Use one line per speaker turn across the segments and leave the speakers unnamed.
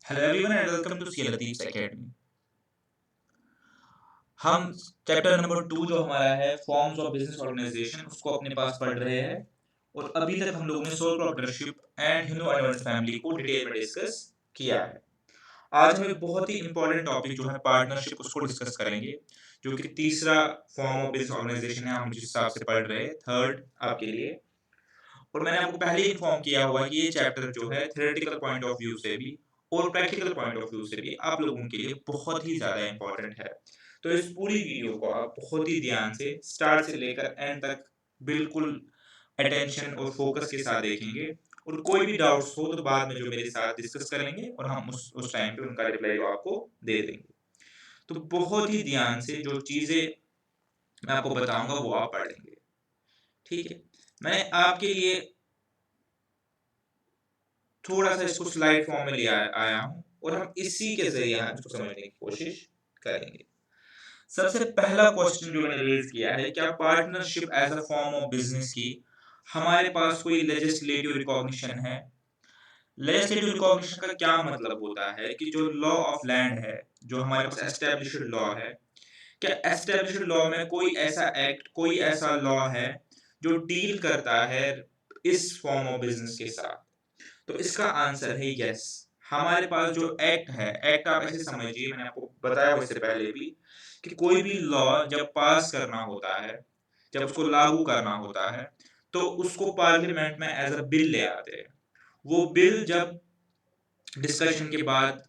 Hello everyone and welcome to C Latif academy. हम chapter number 2 जो हमारा है फॉर्म्स ऑफ बिजनेस ऑर्गेनाइजेशन उसको अपने पास पढ़ रहे हैं और अभी तक हम लोगों ने sole proprietorship and Hindu advance family को डिटेल में डिस्कस किया है। आज हम एक बहुत ही इंपॉर्टेंट टॉपिक जो है पार्टनरशिप उसको डिस्कस करेंगे, जो कि तीसरा फॉर्म ऑफ बिजनेस ऑर्गेनाइजेशन है हम जिस हिसाब से पढ़ रहे हैं, थर्ड आपके लिए। और मैंने आपको पहले ही इन्फॉर्म किया हुआ है कि ये चैप्टर जो है थ्योरेटिकल पॉइंट ऑफ व्यू से भी और प्रैक्टिकल पॉइंट ऑफ व्यू से भी आप लोगों के लिए बहुत ही ज़्यादा इंपॉर्टेंट है। तो इस पूरी वीडियो को आप बहुत ही ध्यान से स्टार्ट से लेकर एंड तक बिल्कुल अटेंशन और फोकस के साथ देखेंगे, और कोई भी डाउट्स हो तो बाद में जो मेरे साथ डिस्कस करेंगे और हम उस टाइम पे उनका रिप्लाई आपको दे देंगे। तो बहुत ही ध्यान से जो चीज़ें मैं आपको बताऊंगा वो आप पढ़ेंगे, ठीक है। मैं आपके लिए थोड़ा-सा इसको स्लाइड फॉर्म में ले आया हूँ और हम इसी के ज़रिए हम इसको समझने की कोशिश करेंगे। सबसे पहला क्वेश्चन जो मैंने रेज़ किया है, क्या partnership as a form of business की हमारे पास कोई लेजिस्लेटिव रिकॉग्निशन है? लेजिस्लेटिव रिकॉग्निशन का क्या मतलब होता है कि जो लॉ ऑफ लैंड है, जो हमारे पास एस्टेब्लिश्ड लॉ है, क्या एस्टेब्लिश्ड लॉ में कोई ऐसा एक्ट, कोई ऐसा लॉ है जो डील करता है इस फॉर्म ऑफ बिज़नेस के साथ? तो इसका आंसर है यस। हमारे पास जो एक्ट है, एक्ट आप ऐसे समझिए, मैंने आपको बताया हुआ इससे पहले भी कि कोई भी लॉ जब पास करना होता है, जब उसको लागू करना होता है, तो उसको पार्लियामेंट में एज अ बिल ले आते हैं। वो बिल जब डिस्कशन के बाद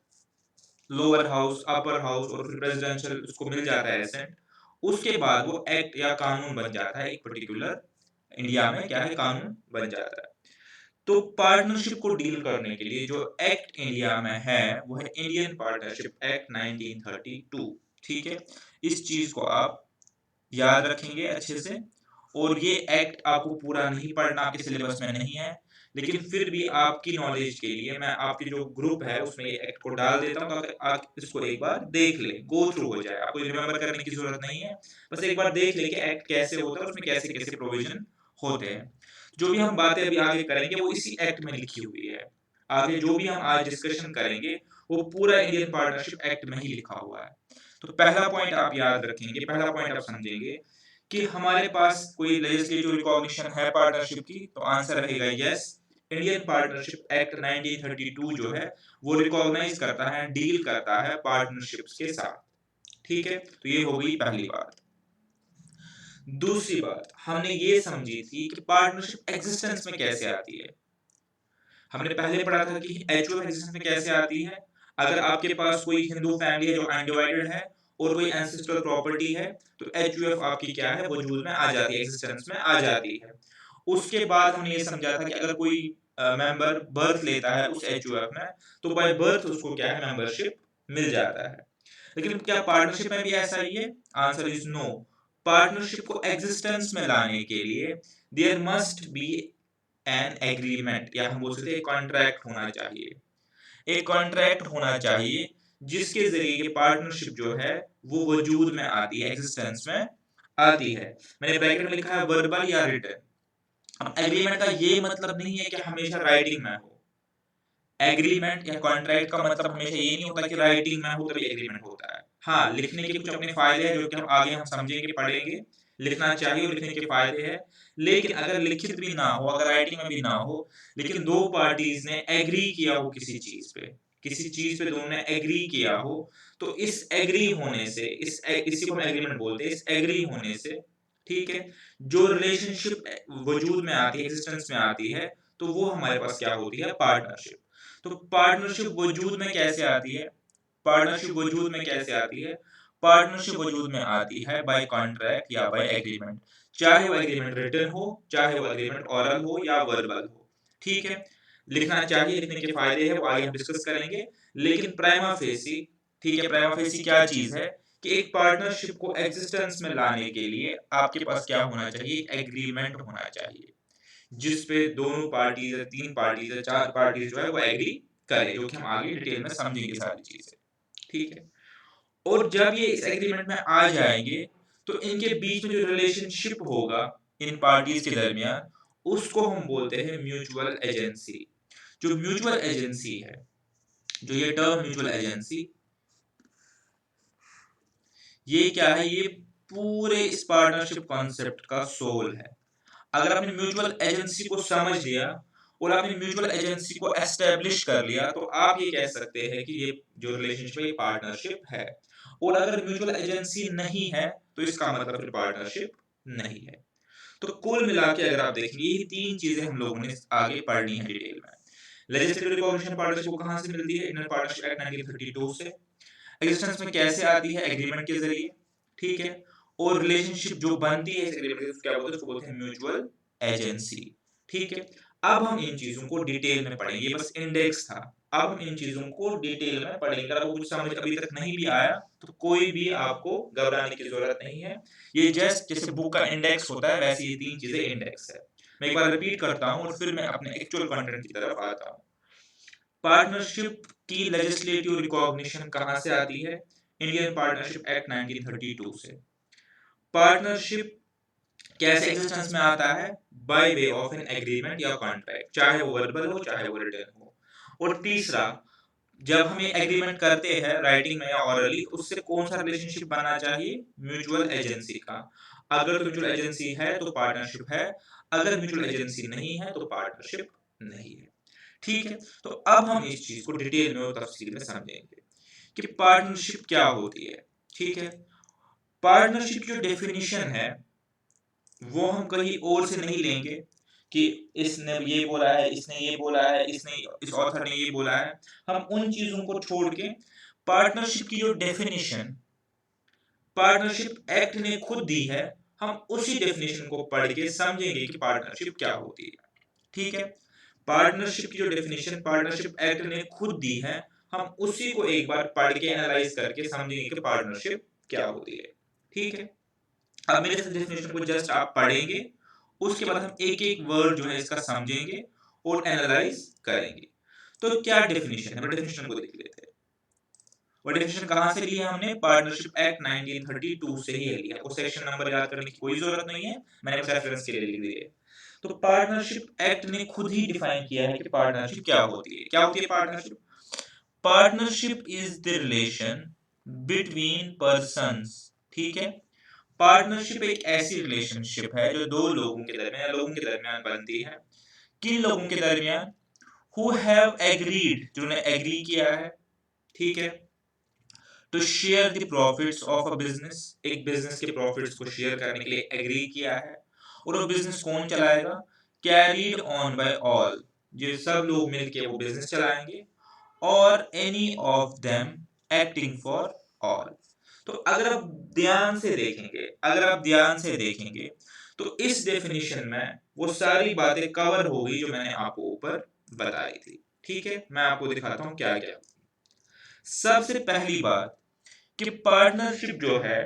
लोअर हाउस, अपर हाउस और फिर प्रेसिडेंशियल उसको मिल जाता है एसेंट, उसके बाद वो एक्ट या कानून बन जाता है। एक पर्टिकुलर इंडिया में क्या है, कानून बन जाता है। तो पार्टनरशिप को डील करने के लिए जो एक्ट इंडिया में है वो है इंडियन पार्टनरशिप एक्ट 1932, ठीक है। इस चीज को आप याद रखेंगे अच्छे से। और ये एक्ट आपको पूरा नहीं पढ़ना, आपके सिलेबस में नहीं है, लेकिन फिर भी आपकी नॉलेज के लिए मैं आपकी जो ग्रुप है उसमें ये एक्ट को डाल देता हूँ ताकि आप इसको एक बार देख लें, गो थ्रू हो जाए, आपको रिमेम्बर करने की जरूरत नहीं है। बस एक बार देख लें कि एक्ट कैसे होता है, उसमें कैसे कैसे प्रोविजन होते हैं। जो भी हम बातें अभी आगे करेंगे वो इसी एक्ट में लिखी हुई है। आगे जो भी हम आज डिस्कशन करेंगे वो पूरा इंडियन पार्टनरशिप एक्ट में ही लिखा हुआ है। तो पहला पॉइंट आप याद रखेंगे, पहला पॉइंट आप समझेंगे कि हमारे पास कोई लेजिस्लेटिव रिकॉग्निशन है पार्टनरशिप की, तो आंसर रहेगा यस। इंडियन पार्टनरशिप एक्ट 1932 जो है वो रिकॉग्नाइज करता है, डील करता है पार्टनरशिप्स के साथ, ठीक है। तो ये हो गई पहली बात। दूसरी बात हमने ये समझी थी कि पार्टनरशिप एग्जिस्टेंस में कैसे आती है। हमने पहले पढ़ा था कि एचयूएफ एग्जिस्टेंस में कैसे आती है। अगर आपके पास कोई हिंदू फैमिली है जो अनडिवाइडेड है और कोई एंसेस्ट्रल प्रॉपर्टी है, तो एचयूएफ आपकी क्या है, वजूद में आ जाती है, एग्जिस्टेंस में आ जाती है। उसके बाद हमने ये समझा था कि अगर कोई मेंबर बर्थ लेता है उस एचयूएफ में, तो बाय बर्थ उसको क्या है, मेंबरशिप मिल जाता है। लेकिन क्या पार्टनरशिप में भी ऐसा ही है? Answer is no. पार्टनरशिप को एग्जिस्टेंस में लाने के लिए there must be an agreement, या हम बोल सकते हैं कॉन्ट्रैक्ट होना चाहिए। एक कॉन्ट्रैक्ट होना चाहिए जिसके जरिए ये पार्टनरशिप जो है वो वजूद में आती है, एग्जिस्टेंस में आती है। मैंने ब्रैकेट में लिखा है वर्बल या रिटन। अब एग्रीमेंट का ये मतलब नहीं है कि हमेशा राइटिंग में हो। एग्रीमेंट या कॉन्ट्रैक्ट का मतलब हमेशा ये नहीं होता कि राइटिंग में हो तभी एग्रीमेंट होता है। हाँ, लिखने के कुछ अपने फायदे हैं जो कि हम आगे हम समझेंगे, पढ़ेंगे। लिखना चाहिए और लिखने के फायदे हैं। लेकिन अगर लिखित भी ना हो, अगर राइटिंग में भी ना हो, लेकिन दो पार्टीज ने एग्री किया हो किसी चीज पे, किसी चीज पे दोनों ने एग्री किया हो, तो इस एग्री होने से, इसी को हम एग्रीमेंट बोलते हैं, इस एग्री होने से, ठीक है, जो रिलेशनशिप वजूद में आती है, एग्जिस्टेंस में आती है, तो वो हमारे पास क्या होती है, पार्टनरशिप। तो पार्टनरशिप वजूद में कैसे आती है? पार्टनरशिप वजूद में कैसे आती है? पार्टनरशिप वजूद में आती है बाय कॉन्ट्रैक्ट या बाय एग्रीमेंट। चाहे वो एग्रीमेंट रिटन हो, चाहे वो एग्रीमेंट ओरल हो या वर्बल हो, ठीक है। लिखना चाहिए, लिखने के फायदे हैं वो आगे हम डिस्कस करेंगे। लेकिन प्राइमा फेसी, ठीक है, प्राइमा फेसी क्या चीज है कि एक पार्टनरशिप को एग्जिस्टेंस में लाने के लिए आपके पास क्या होना चाहिए, एक एग्रीमेंट होना चाहिए जिस पे दोनों पार्टीज है, तीन पार्टीज है, चार पार्टीज जो है वो एग्री करे, जो कि हम आगे डिटेल में समझेंगे सारी चीजें, ठीक है। और जब ये इस एग्रीमेंट में आ जाएंगे तो इनके बीच में जो रिलेशनशिप होगा इन पार्टीज के दरमियान, उसको हम बोलते हैं म्यूचुअल एजेंसी। जो म्यूचुअल एजेंसी है जो ये टर्म म्यूचुअल एजेंसी, ये क्या है, ये पूरे इस पार्टनरशिप कॉन्सेप्ट का सोल है। अगर आपने म्यूचुअल एजेंसी को समझ लिया और आपने म्यूचुअल एजेंसी को एस्टेब्लिश कर लिया, तो आप ये कह सकते हैं कि ये जो रिलेशनशिप है ये पार्टनरशिप है। और अगर म्यूचुअल एजेंसी नहीं है तो इसका मतलब फिर पार्टनरशिप नहीं है। तो कुल मिला के अगर आप देखेंगे, ये तीन चीजें हम लोगों ने आगे पढ़नी है डिटेल में। लेजिस्लेटिव रिकॉग्निशन पार्टनरशिप को कहां से मिलती है? इंडियन पार्टनरशिप एक्ट 1932 से। एग्जिस्टेंस में कैसे आती है? एग्रीमेंट के जरिए, ठीक है। और रिलेशनशिप जो बनती है इस एग्रीमेंट के, क्या बोलते हैं? उसको बोलते हैं म्यूचुअल एजेंसी, ठीक है। अब हम इन चीजों को डिटेल में पढ़ेंगे, ये बस इंडेक्स था। अब हम इन चीजों को डिटेल में पढ़ेंगे। अगर आपको कुछ समझ अभी तक नहीं भी आया तो कोई भी आपको घबराने की जरूरत नहीं है। ये जस्ट जैसे बुक का इंडेक्स होता है वैसे ये तीन चीजें इंडेक्स है। मैं एक बार रिपीट करता हूँ और फिर मैं अपने एक्चुअल कंटेंट की तरफ आता हूँ। पार्टनरशिप की लेजिस्लेटिव रिकॉग्निशन कहां से आती है? इंडियन पार्टनरशिप एक्ट 1932 से। पार्टनरशिप कैसे एग्जिस्टेंस में आता है? By way of N agreement या कॉन्ट्रैक्ट, चाहे वो वर्बल हो चाहे वो रिटन हो। और तीसरा, जब हम ये एग्रीमेंट करते हैं राइटिंग में या ऑरली, तो उससे कौन सा रिलेशनशिप बनना चाहिए? म्यूचुअल एजेंसी का। अगर तो म्यूचुअल एजेंसी है तो पार्टनरशिप है, अगर म्यूचुअल एजेंसी नहीं है तो पार्टनरशिप नहीं है, ठीक है। तो अब हम इस चीज को डिटेल में और तफसील में समझेंगे कि पार्टनरशिप क्या होती है, ठीक है। पार्टनरशिप की जो डेफिनेशन है वो हम कहीं और से नहीं लेंगे कि इसने ये बोला है, इसने ये बोला है, इसने इस ऑथर ने ये बोला है। हम उन चीजों को छोड़ के पार्टनरशिप की जो डेफिनेशन पार्टनरशिप एक्ट ने खुद दी है, हम उसी डेफिनेशन को पढ़ के समझेंगे कि पार्टनरशिप क्या होती है, ठीक है। पार्टनरशिप की जो डेफिनेशन पार्टनरशिप एक्ट ने खुद दी है, हम उसी को एक बार पढ़ के एनालाइज करके समझेंगे कि पार्टनरशिप क्या होती है, ठीक है। अब मेरे इस डेफिनेशन को जस्ट आप पढ़ेंगे, उसके बाद हम एक एक वर्ड जो है इसका समझेंगे और एनालाइज करेंगे। तो क्या डेफिनेशन है? डेफिनेशन को देख लेते हैं। वो डेफिनेशन कहां से ली है हमने? पार्टनरशिप एक्ट 1932 से ही लिया है। वो सेक्शन नंबर याद करने की कोई जरूरत नहीं है, मैंने बस रेफरेंस के लिए लिख दिया है। तो पार्टनरशिप एक्ट ने खुद ही डिफाइन किया है कि पार्टनरशिप क्या होती है। क्या होती है partnership? Partnership is the relation between persons, ठीक है। पार्टनरशिप एक ऐसी रिलेशनशिप है जो दो लोगों के दरमियान या लोगों के दरमियान बनती है। किन लोगों के दरमियान? हु हैव एग्रीड, जिन्होंने एग्री किया है, ठीक है, to share the profits of a business, एक बिजनेस के प्रॉफिट्स को शेयर करने के लिए एग्री किया है। और वो बिजनेस कौन चलाएगा? कैरीड ऑन बाय ऑल, जो सब लोग मिलके वो बिजनेस चलाएंगे। और any of them acting for all. तो अगर आप ध्यान से देखेंगे तो इस डेफिनेशन में वो सारी बातें कवर हो गई जो मैंने आपको ऊपर बताई थी, ठीक है। मैं आपको दिखाता हूं क्या क्या। सबसे पहली बात कि पार्टनरशिप जो है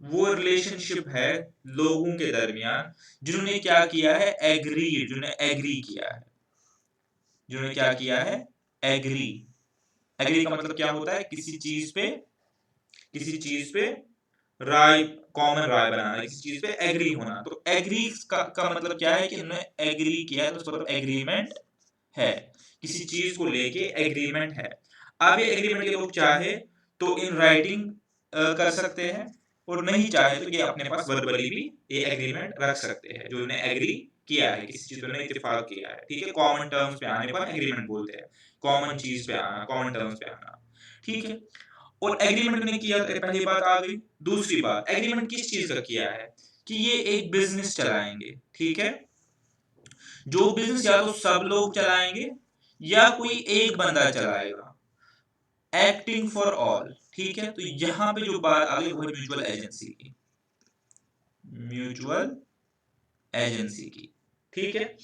वो रिलेशनशिप है लोगों के दरमियान जिन्होंने क्या किया है? एग्री, जिन्होंने एग्री किया है। जिन्होंने क्या किया है? एग्री। एग्री का मतलब क्या होता है? किसी चीज पे राय, कॉमन राय बनाना, किसी चीज पे एग्री होना। तो एग्री का मतलब क्या है? कि उन्होंने एग्री किया, तो मतलब एग्रीमेंट है, किसी चीज को लेके एग्रीमेंट है। अब ये एग्रीमेंट ये लोग चाहे तो इन राइटिंग कर सकते हैं, और नहीं चाहे तो ये अपने पास वर्बली भी ये एग्रीमेंट रख सकते हैं जो इन्होंने एग्री किया है, किसी चीज ने इत्तेफाक किया है, ठीक है। कॉमन टर्म्स पे आने पर एग्रीमेंट बोलते हैं, कॉमन चीज पे आना, कॉमन टर्म्स पे आना, ठीक है। और एग्रीमेंट ने किया, तो पहली बात आ गई। दूसरी बात, एग्रीमेंट किस चीज का किया है? कि ये एक बिजनेस चलाएंगे, ठीक है। जो बिजनेस या तो सब लोग चलाएंगे या कोई एक बंदा चलाएगा, एक्टिंग फॉर ऑल, ठीक है। तो यहां पे जो बात आ गई वो है म्यूचुअल एजेंसी की, म्यूचुअल एजेंसी की, ठीक है।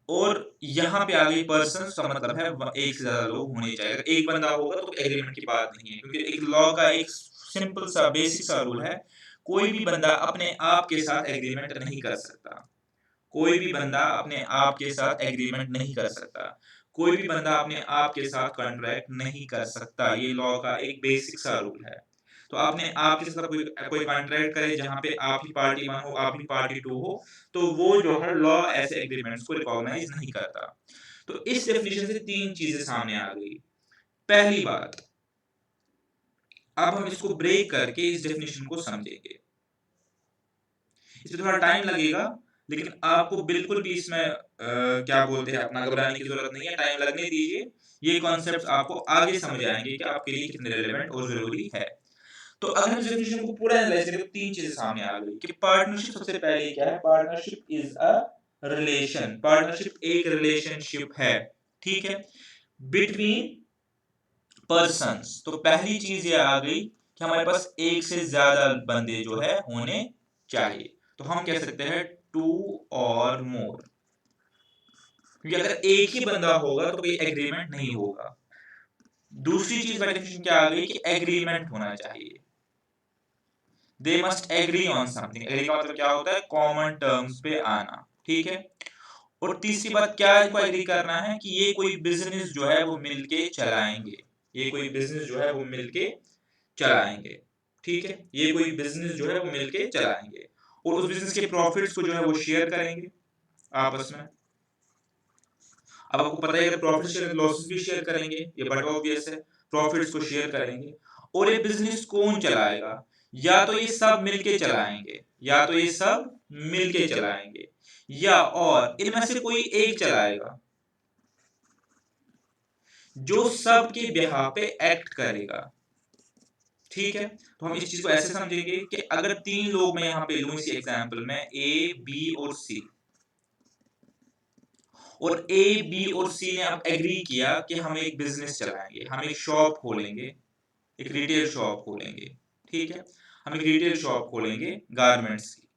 और यहाँ पे आ गई पर्सन का मतलब है एक से ज्यादा लोग होने चाहिए। अगर एक बंदा होगा तो एग्रीमेंट की बात नहीं है, क्योंकि एक लॉ का एक सिंपल सा बेसिक सा रूल है, कोई भी बंदा अपने आप के साथ एग्रीमेंट नहीं कर सकता। कोई भी बंदा अपने आप के साथ एग्रीमेंट नहीं कर सकता। कोई भी बंदा अपने आप के साथ कॉन्ट्रैक्ट नहीं कर सकता। ये लॉ का एक बेसिक सा रूल है। तो आपने आपके साथ कोई कोई कॉन्ट्रैक्ट करे जहां पे आप ही पार्टी 1 हो, आप ही पार्टी 2 हो, तो वो जो है लॉ ऐसे एग्रीमेंट्स को रिकॉग्नाइज नहीं करता। तो इस डेफिनेशन से तीन चीजें सामने आ गई। पहली बात, अब हम इसको ब्रेक करके इस डेफिनेशन को समझेंगे। इसमें थोड़ा टाइम लगेगा, लेकिन आपको बिल्कुल भी इसमें क्या बोलते हैं अपना घबराने की जरूरत नहीं है, टाइम लगने दीजिए। ये कॉन्सेप्ट आपको आगे समझ आएंगे कि आपके लिए कितने रेलेवेंट और जरूरी है। तो अगर हम इस डेफिनेशन को पूरा एनालाइज करें तो तीन चीजें सामने आ गई कि पार्टनरशिप सबसे पहले क्या है। Partnership is a relation, partnership एक रिलेशनशिप है, ठीक है, बिटवीन पर्सन्स। तो पहली चीज ये आ गई कि हमारे पास एक से ज्यादा बंदे जो है होने चाहिए। तो हम कह सकते हैं टू और मोर, क्योंकि अगर एक ही बंदा होगा तो कोई एग्रीमेंट नहीं होगा। दूसरी चीज बाय डेफिनेशन क्या आ गई कि एग्रीमेंट होना चाहिए। They must agree on something. Agree का मतलब क्या होता है, कॉमन टर्म्स पे आना, ठीक है। और तीसरी बात क्या इनको एग्री करना है कि ये कोई बिजनेस जो है वो मिलके चलाएंगे, ये कोई बिजनेस जो है वो मिलके चलाएंगे, ठीक है, ये कोई बिजनेस जो है वो मिलके चलाएंगे और उस बिजनेस के प्रॉफिट्स को जो है वो शेयर करेंगे आपस में। अब आपको पता है अगर प्रॉफिट शेयर लॉसेस भी शेयर करेंगे, ये बड़ा ऑब्वियस है, प्रॉफिट्स को शेयर करेंगे। और ये बिजनेस कौन चलाएगा, या तो ये सब मिलके चलाएंगे, या तो ये सब मिलके चलाएंगे, या और इनमें से कोई एक चलाएगा जो सबके बिहाफ पे एक्ट करेगा, ठीक है। तो हम इस चीज को ऐसे समझेंगे कि अगर तीन लोग मैं यहां पे लूं इसी एग्जांपल में, ए बी और सी, और ए बी और सी ने अब एग्री किया कि हम एक बिजनेस चलाएंगे, हम एक शॉप खोलेंगे, एक रिटेल शॉप खोलेंगे, ठीक है, हम एक रिटेल शॉप खोलेंगे गारमेंट्स की।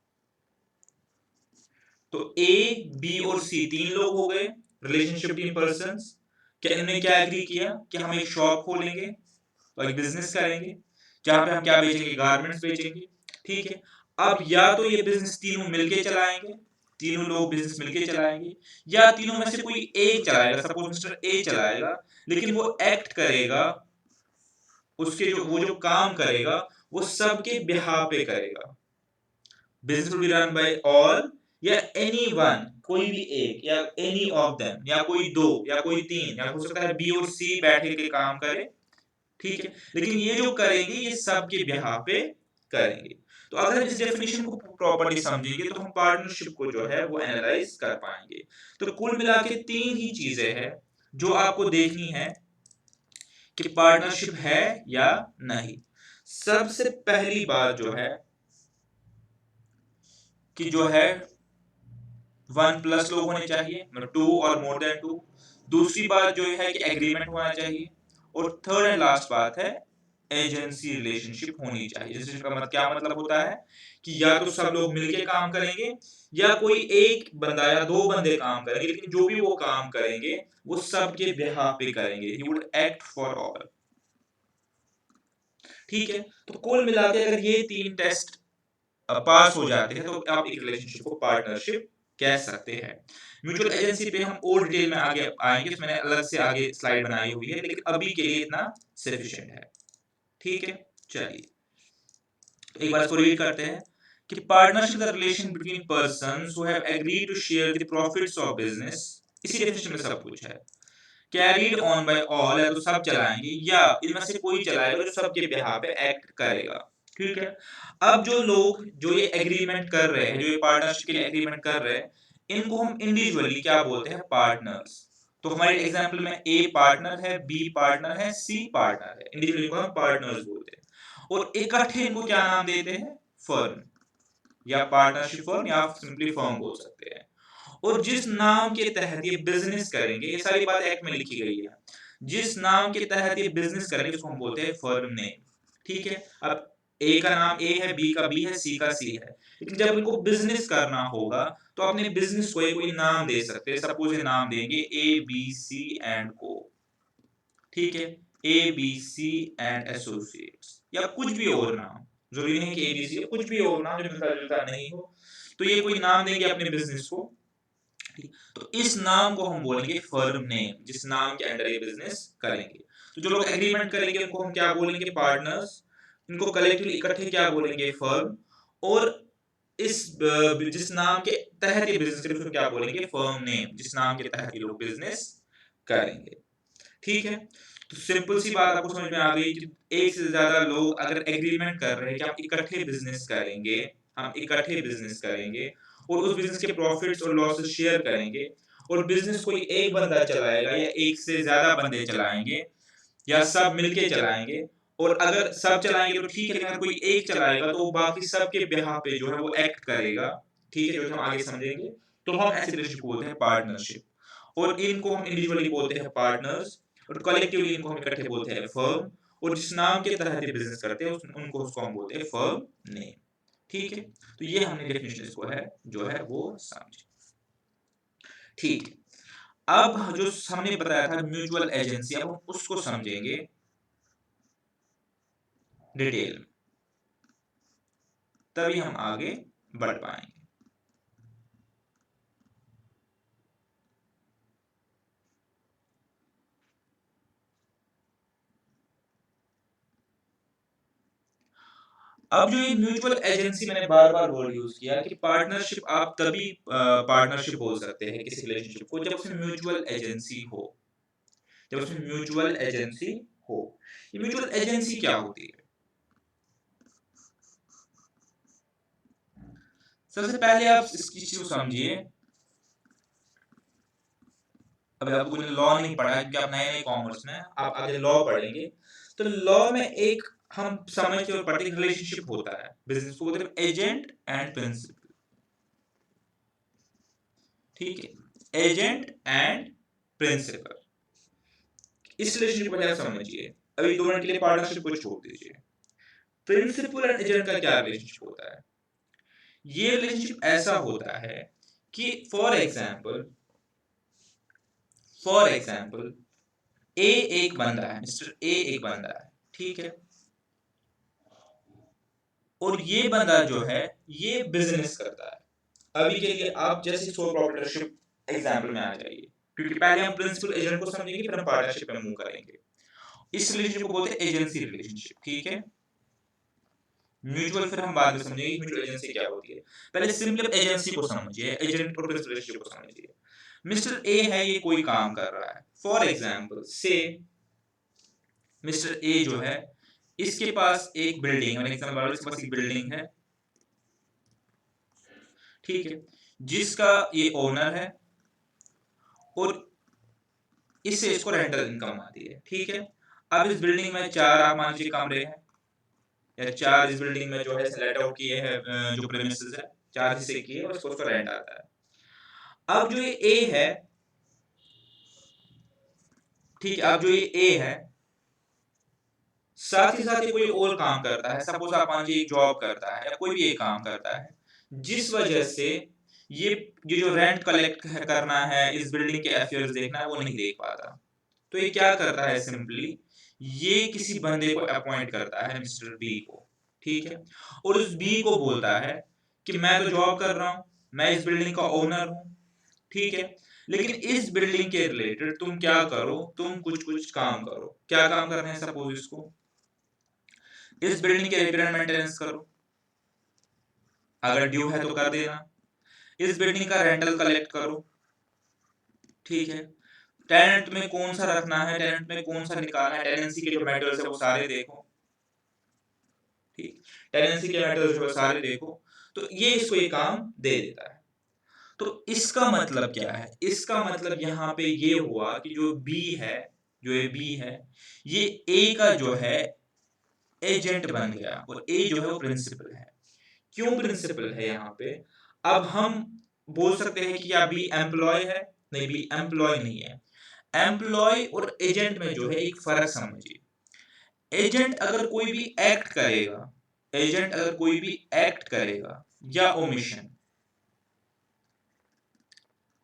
तो ए बी और सी तीन लोग हो गए, रिलेशनशिप बिटवीन पर्संस। क्या इन्होंने क्या एग्री किया कि हम एक शॉप खोलेंगे, तो एक बिजनेस करेंगे जहां पे हम क्या बेचेंगे, गारमेंट्स बेचेंगे, ठीक है। अब या तो ये बिजनेस तीनों मिलके चलाएंगे, तीनों लोग बिजनेस मिलके चलाएंगे, या तीनों में से कोई एक चलाएगा, सपोज मिस्टर ए चलाएगा, लेकिन वो एक्ट करेगा, उसके जो वो जो काम करेगा वो सबके बिहाफ पे करेगा। Business will be run by all, या एनी वन, कोई भी एक, या एनी ऑफ देम, या कोई दो, या कोई तीन, या हो सकता है बी और सी बैठे के काम करे, ठीक है, लेकिन ये जो करेंगे ये सबके बिहाफ पे करेंगे। तो अगर हम इस डेफिनेशन को प्रॉपर्ली समझेंगे तो हम पार्टनरशिप को जो है वो एनालाइज कर पाएंगे। तो कुल मिला के तीन ही चीजें हैं जो आपको देखनी है कि पार्टनरशिप है या नहीं। सबसे पहली बात जो है कि जो है 1+ लोग होने चाहिए, मतलब 2 और मोर देन 2। दूसरी बात जो है कि एग्रीमेंट होना चाहिए, और थर्ड एंड लास्ट बात है एजेंसी रिलेशनशिप होनी चाहिए। जिसका मतलब क्या मतलब होता है कि या तो सब लोग मिलके काम करेंगे, या कोई एक बंदा या दो बंदे काम करेंगे, लेकिन जो भी वो काम करेंगे वो सबके बिहाफ पे करेंगे, he would act for all, ठीक है। तो कुल मिला के अगर ये तीन टेस्ट पास हो जाते हैं तो आप एक रिलेशनशिप को पार्टनरशिप कह सकते हैं। म्यूचुअल एजेंसी पे हम और डिटेल में आगे आएंगे, तो मैंने अलग से आगे स्लाइड बनाई हुई है, लेकिन अभी के लिए इतना सफिशिएंट है, ठीक है। चलिए तो एक बार इसको रीड करते हैं कि partnership the relation between persons who have agreed to share the profits of business. इसी डेफिनेशन में सब कुछ है। कैरीड ऑन बाय ऑल, या तो सब चलाएंगे, या इनमें से कोई चलाएगा जो सबके बिहाफ पे एक्ट करेगा, ठीक है। अब जो लोग जो ये एग्रीमेंट कर रहे हैं, जो ये पार्टनरशिप के लिए एग्रीमेंट कर रहे हैं, इनको हम इंडिविजुअली क्या बोलते हैं, पार्टनर्स। तो हमारे एग्जांपल में ए पार्टनर है, बी पार्टनर है, सी पार्टनर है, इंडिविजुअली को हम पार्टनर्स बोलते हैं, और इकट्ठे इनको क्या नाम देते हैं, फर्म, या पार्टनरशिप फर्म, या सिंपली फर्म बोल सकते हैं। और जिस नाम के तहत ये बिजनेस करेंगे, ये सारी बात एक्ट में लिखी गई है, जिस नाम के तहत ये बिजनेस करेंगे उसको हम बोलते हैं फर्म नेम, ठीक है। अब ए का नाम ए है, बी का बी है, सी का सी है, लेकिन जब इनको बिजनेस करना होगा तो अपने बिजनेस को कोई नाम दे सकते हैं। सपोज ये नाम देंगे ए बी सी एंड को, ठीक है, A B C and associates, या कुछ भी और नाम, जरूरी नहीं कि ए बी सी, कुछ भी और नाम जो मिलता जुलता नहीं हो, तो ये कोई नाम देंगे अपने बिजनेस को, तो इस नाम को हम बोलेंगे फर्म नेम, जिस नाम के अंडर ये बिजनेस करेंगे। तो जो लोग एग्रीमेंट करेंगे उनको हम क्या बोलेंगे, पार्टनर्स। इनको कलेक्टिवली इकट्ठे क्या बोलेंगे, फर्म। और इस जिस नाम के तहत ये बिजनेस करेंगे उसको क्या बोलेंगे, फर्म नेम, जिस नाम के तहत ये लोग बिजनेस करेंगे, ठीक है, तो सिंपल सी बात आपको समझ में आ गई कि एक से ज्यादा लोग अगर एग्रीमेंट कर रहे हैं कि हम इकट्ठे बिजनेस करेंगे, हम इकट्ठे बिजनेस करेंगे और उस बिजनेस के प्रॉफिट्स और लॉसेस शेयर करेंगे, और बिजनेस कोई एक बंदा चलाएगा या एक से ज्यादा बंदे चलाएंगे या सब मिलके चलाएंगे, और अगर सब चलाएंगे तो ठीक है, लेकिन अगर कोई एक चलाएगा तो बाकी सबके बिहाफ पे जो है वो एक्ट करेगा, ठीक है, जो कि हम आगे समझेंगे। तो हम ऐसे रिलेशनशिप को बोलते हैं पार्टनरशिप, और इनको हम इंडिविजुअली बोलते हैं पार्टनर्स, और कलेक्टिवली इनको हम इकट्ठे बोलते हैं फर्म, और जिस नाम के तहत ये बिजनेस करते हैं उनको उसको हम बोलते हैं फर्म नेम। ठीक है, तो ये हमने डेफिनेशन इसको है जो है वो समझे। ठीक है, अब जो हमने बताया था म्यूचुअल एजेंसी, अब हम उसको समझेंगे डिटेल में, तभी हम आगे बढ़ पाएंगे। अब जो ये म्यूचुअल एजेंसी, मैंने बार बार वर्ड यूज किया कि पार्टनरशिप आप तभी पार्टनरशिप बोल सकते हैं किसी रिलेशनशिप को जब उसमें म्यूचुअल एजेंसी हो, जब उसमें म्यूचुअल एजेंसी हो। ये म्यूचुअल एजेंसी क्या होती है? सबसे पहले आप इसकी चीज को समझिए। अभी आपको कोई लॉ नहीं पढ़ा है क्योंकि आप नए नए कॉमर्स में, आप आगे लॉ पढ़ेंगे, तो लॉ में एक हम समझते और पढ़ते रिलेशनशिप होता है, बिजनेस को बोलते हैं एजेंट एंड प्रिंसिपल। ठीक है, एजेंट एंड प्रिंसिपल, इस रिलेशनशिप को पहले आप समझिए। अभी 2 मिनट के लिए पार्टनरशिप को छोड़ दीजिए। प्रिंसिपल एंड एजेंट का क्या रिलेशनशिप होता है? ये रिलेशनशिप ऐसा होता है कि फॉर एग्जाम्पल ए एक बंदा है, मिस्टर ए एक बंदा है, ठीक है, और ये बंदा जो है ये बिजनेस करता है। अभी के लिए आप जैसे सोल प्रोप्राइटरशिप एग्जाम्पल में आ जाइए, क्योंकि पहले हम प्रिंसिपल एजेंट को समझेंगे फिर हम पार्टनरशिप पे मूव करेंगे। इस रिलेशनशिप को बोलते हैं एजेंसी रिलेशनशिप, ठीक है। म्यूचुअल फिर हम बाद में समझेंगे म्यूचुअल एजेंसी क्या होती है। पहले सिंपल एजेंसी को समझिए, एजेंट और प्रिंसिपल रिलेशनशिप को समझिए। मिस्टर ए है, ये कोई काम कर रहा है, फॉर एग्जाम्पल से मिस्टर ए जो है इसके पास एक बिल्डिंग है, इसके पास एक बिल्डिंग है, ठीक है, जिसका ये ओनर है और इससे इसको रेंटल इनकम आती है, ठीक है। अब इस बिल्डिंग में 4 आप मान लीजिए कमरे हैं, या 4 इस बिल्डिंग में जो है लेट आउट किए हैं, जो प्रीमिसेस है 4 हिस्से किए और इसको रेंट आता है। अब जो ये ए है, ठीक है, अब जो ये ए है साथ ही साथ ये कोई और काम करता है, सपोज आप मान लीजिए जॉब करता है या कोई भी एक काम करता है, जिस वजह से ये ये जो रेंट कलेक्ट करना है, इस बिल्डिंग के अफेयर्स देखना है, वो नहीं देख पाता। तो ये क्या करता है, सिंपली ये किसी बंदे को अपॉइंट करता है, मिस्टर बी को, ठीक है, और उस बी को बोलता है कि मैं तो जॉब कर रहा हूं, मैं इस बिल्डिंग का ओनर हूं, ठीक है, लेकिन इस बिल्डिंग के रिलेटेड तुम क्या करो, तुम कुछ कुछ काम करो। क्या काम करना है, सपोज इसको इस बिल्डिंग के रिपेयर एंड मेंटेनेंस करो, अगर ड्यू है तो कर देना। इस बिल्डिंग का रेंटल कलेक्ट करो, ठीक है। टेनेंट में कौन सा रखना है, टेनेंट में कौन सा निकालना है, टेनेंसी के जो मैटर्स है वो सारे देखो, ठीक, टेनेंसी के मैटर्स जो है सारे देखो। तो ये इसको ये काम दे देता है। तो इसका मतलब क्या है, इसका मतलब यहाँ पे ये हुआ कि जो बी है, जो ये बी है, ये ए का जो है एजेंट बन गया, और ए जो है वो प्रिंसिपल है। क्यों प्रिंसिपल है यहाँ पे? अब हम बोल सकते हैं कि क्या बी एम्प्लॉय है? नहीं, बी एम्प्लॉय नहीं है। एम्प्लॉय और एजेंट में जो है एक फर्क समझिए। एजेंट अगर कोई भी एक्ट करेगा, एजेंट अगर कोई भी एक्ट करेगा या ओमिशन,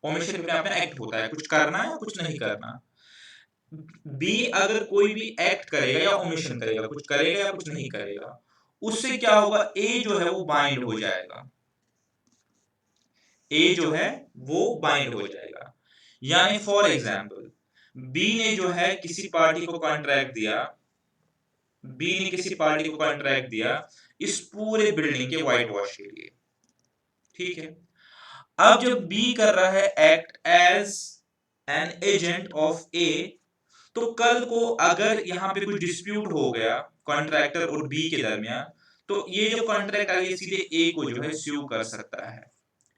ओमिशन अपने आप में एक्ट होता है, कुछ करना है कुछ नहीं करना। बी अगर कोई भी एक्ट करेगा या ओमिशन करेगा, कुछ करेगा या कुछ नहीं करेगा, उससे क्या होगा, ए जो है वो बाइंड हो जाएगा, ए जो है वो बाइंड हो जाएगा। यानी फॉर एग्जाम्पल बी ने जो है किसी पार्टी को कॉन्ट्रैक्ट दिया, बी ने किसी पार्टी को कॉन्ट्रैक्ट दिया इस पूरे बिल्डिंग के व्हाइट वॉश के लिए, ठीक है। अब जब बी कर रहा है act as an agent of A, तो कल को अगर यहाँ पे कुछ डिस्प्यूट हो गया कॉन्ट्रैक्टर और बी के दरमियान, तो ये जो कॉन्ट्रैक्ट है ये सीधे ए को जो है स्यू कर सकता है।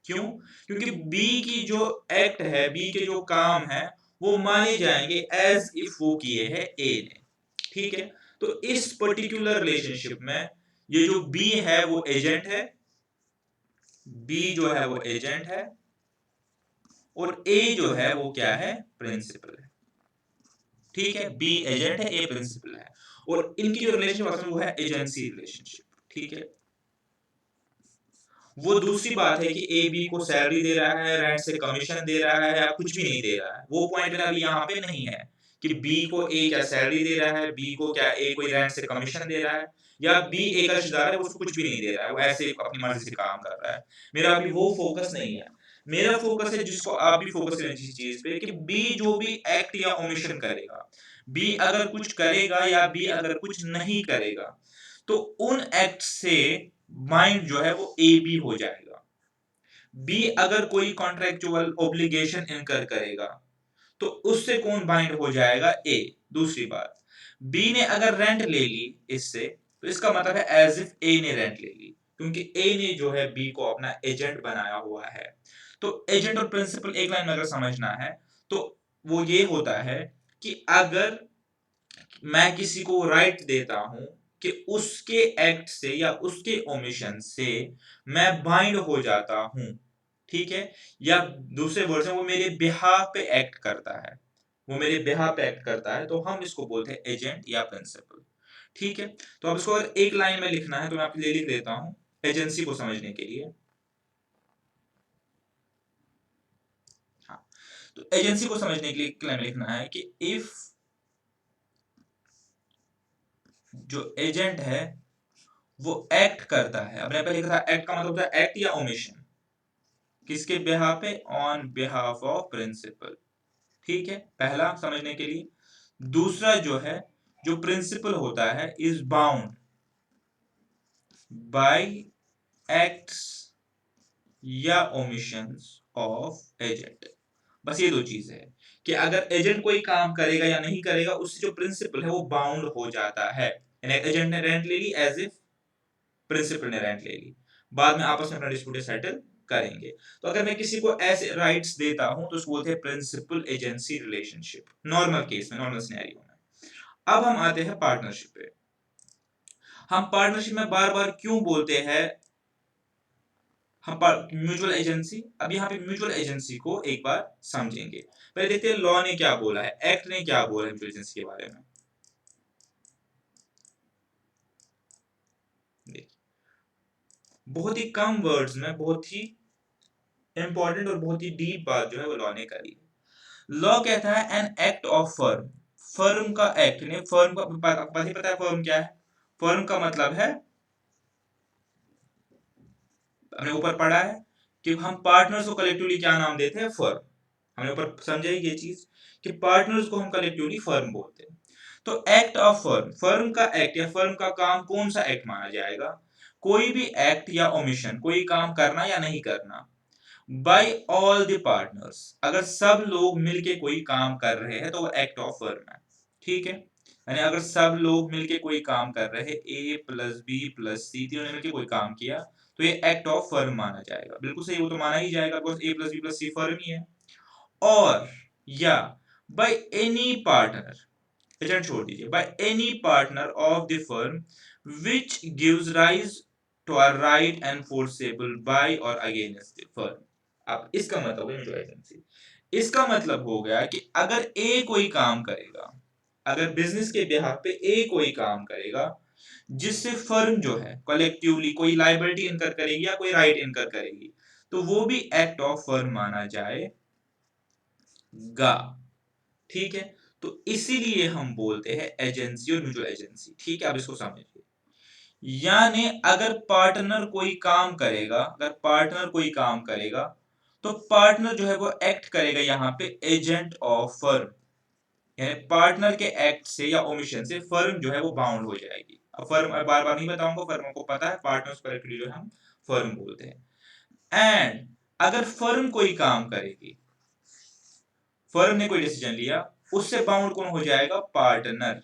क्यों? क्योंकि बी की जो एक्ट है, बी के जो काम है, वो माने जाएंगे एज इफ वो किए हैं ए ने। ठीक है, तो इस पर्टिकुलर रिलेशनशिप में ये जो बी है वो एजेंट है, बी जो है वो एजेंट है, और ए जो है वो क्या है, प्रिंसिपल है। ठीक है, बी एजेंट है, ए प्रिंसिपल है, और इनकी जो रिलेशनशिप वो है एजेंसी रिलेशनशिप। ठीक है, वो दूसरी बात है कि ए बी को सैलरी दे रहा है, रेंट से कमीशन दे रहा है, या कुछ भी नहीं दे रहा है, वो पॉइंट मेरा अभी यहाँ पे नहीं है कि बी को ए क्या सैलरी दे रहा है, बी को क्या ए कोई रेंट से कमीशन दे रहा है, या बी ए का रिश्तेदार है वो उसको कुछ भी नहीं दे रहा है, वो ऐसे अपनी मर्जी से काम कर रहा है। मेरा अभी वो फोकस नहीं है। मेरा फोकस है, जिसको आप भी फोकस करें इस चीज पे, कि बी जो भी एक्ट या ओमिशन करेगा, बी अगर कुछ करेगा या बी अगर कुछ नहीं करेगा, तो उन एक्ट से माइंड जो है वो ए बी हो जाएगा। बी अगर कोई कॉन्ट्रेक्चुअल ऑब्लिगेशन इनकर करेगा, तो उससे कौन बाइंड हो जाएगा, ए। दूसरी बात, बी ने अगर रेंट ले ली इससे, तो इसका मतलब है एज इफ ए ने रेंट ले ली, क्योंकि ए ने जो है बी को अपना एजेंट बनाया हुआ है। तो एजेंट और प्रिंसिपल एक लाइन में अगर समझना है, तो वो ये होता है कि अगर मैं किसी को राइट देता हूं कि उसके एक्ट से या उसके ओमिशन से मैं बाइंड हो जाता हूं, ठीक है, या दूसरे वर्ड में वो मेरे बिहाफ पे एक्ट करता है, वो मेरे बिहाफ पे एक्ट करता है, तो हम इसको बोलते हैं एजेंट या प्रिंसिपल। ठीक है, तो अब इसको अगर एक लाइन में लिखना है तो मैं आपके लिए लिख देता हूं एजेंसी को समझने के लिए। हाँ, तो एजेंसी को समझने के लिए एक लाइन में लिखना है कि इफ जो एजेंट है वो एक्ट करता है, अपने पहले लिखा था एक्ट का मतलब होता है एक्ट या ओमिशन, किसके बिहाफ पे, ऑन बिहाफ ऑफ प्रिंसिपल। ठीक है, पहला समझने के लिए। दूसरा जो है, जो प्रिंसिपल होता है इज बाउंड बाय एक्ट्स या ओमिशंस ऑफ एजेंट। बस ये दो चीजें है कि अगर एजेंट कोई काम करेगा या नहीं करेगा, उससे जो प्रिंसिपल है वो बाउंड हो जाता है। एजेंट ने रेंट ले ली एज इफ प्रिंसिपल ने रेंट ले ली, बाद में आपस में अपना डिस्प्यूट सेटल करेंगे। तो अगर मैं किसी को ऐसे राइट्स देता हूं तो उसको बोलते हैं principal agency relationship, normal case में, नॉर्मल सिनेरियो में। अब हम आते हैं पार्टनरशिप पे। हम पार्टनरशिप में बार बार क्यों बोलते हैं हम म्यूचुअल एजेंसी? अब यहाँ पे म्यूचुअल एजेंसी को एक बार समझेंगे। पहले देखते हैं लॉ ने क्या बोला है, एक्ट ने क्या बोला है म्यूचुअल एजेंसी के बारे में। देखिए, बहुत ही कम वर्ड्स में बहुत ही इंपॉर्टेंट और बहुत ही डीप बात जो है वो लॉ ने करी है। लॉ कहता है an act of firm, firm का एक्ट ने, फर्म का पता है फर्म क्या है? फर्म का मतलब है, हमने ऊपर पढ़ा है कि हम पार्टनर्स को कलेक्टिवली क्या नाम देते हैं, फर्म। हमने ऊपर समझे ये चीज कि पार्टनर्स को हम कलेक्टिवली फर्म बोलते हैं। तो एक्ट ऑफ फर्म, फर्म का एक्ट या फर्म का काम कौन सा एक्ट माना जाएगा? कोई भी एक्ट या ओमिशन, कोई काम करना या नहीं करना, बाय ऑल द पार्टनर्स, अगर सब लोग मिलके कोई काम कर रहे हैं तो वो एक्ट ऑफ फर्म है। ठीक है, यानी अगर सब लोग मिलके कोई काम कर रहे हैं, ए प्लस बी प्लस सी, तीनों ने मिलके कोई काम किया, तो ये एक्ट ऑफ फर्म माना जाएगा। बिल्कुल सही, वो तो माना ही जाएगा, because A plus B plus C firm ही है। और या बाय एनी पार्टनर, एजेंट छोड़ दीजिए, by any partner of the firm which gives rise to a right enforceable by और अगेंस्ट द फर्म। अब इसका मतलब है म्यूचुअल एजेंसी। इसका मतलब हो गया कि अगर ए कोई काम करेगा, अगर बिजनेस के बिहाफ पे ए कोई काम करेगा जिससे फर्म जो है कलेक्टिवली कोई लायबिलिटी इनकर करेगी या कोई राइट इनकर करेगी, तो वो भी एक्ट ऑफ फर्म माना जाएगा। ठीक है, तो इसीलिए हम बोलते हैं एजेंसी और म्यूचुअल एजेंसी। ठीक है, अब इसको समझिए। यानी अगर पार्टनर कोई काम करेगा, अगर पार्टनर कोई काम करेगा, तो पार्टनर जो है वो एक्ट करेगा यहाँ पे एजेंट ऑफ फर्म, यानी पार्टनर के एक्ट से या ओमिशन से फर्म जो है वो बाउंड हो जाएगी। अब फर्म बार बार नहीं बताऊंगा, फर्म को पता है, पार्टनर्स करेक्टली जो हम फर्म बोलते हैं। एंड अगर फर्म कोई काम करेगी, फर्म ने कोई डिसीजन लिया, उससे बाउंड कौन हो जाएगा? पार्टनर।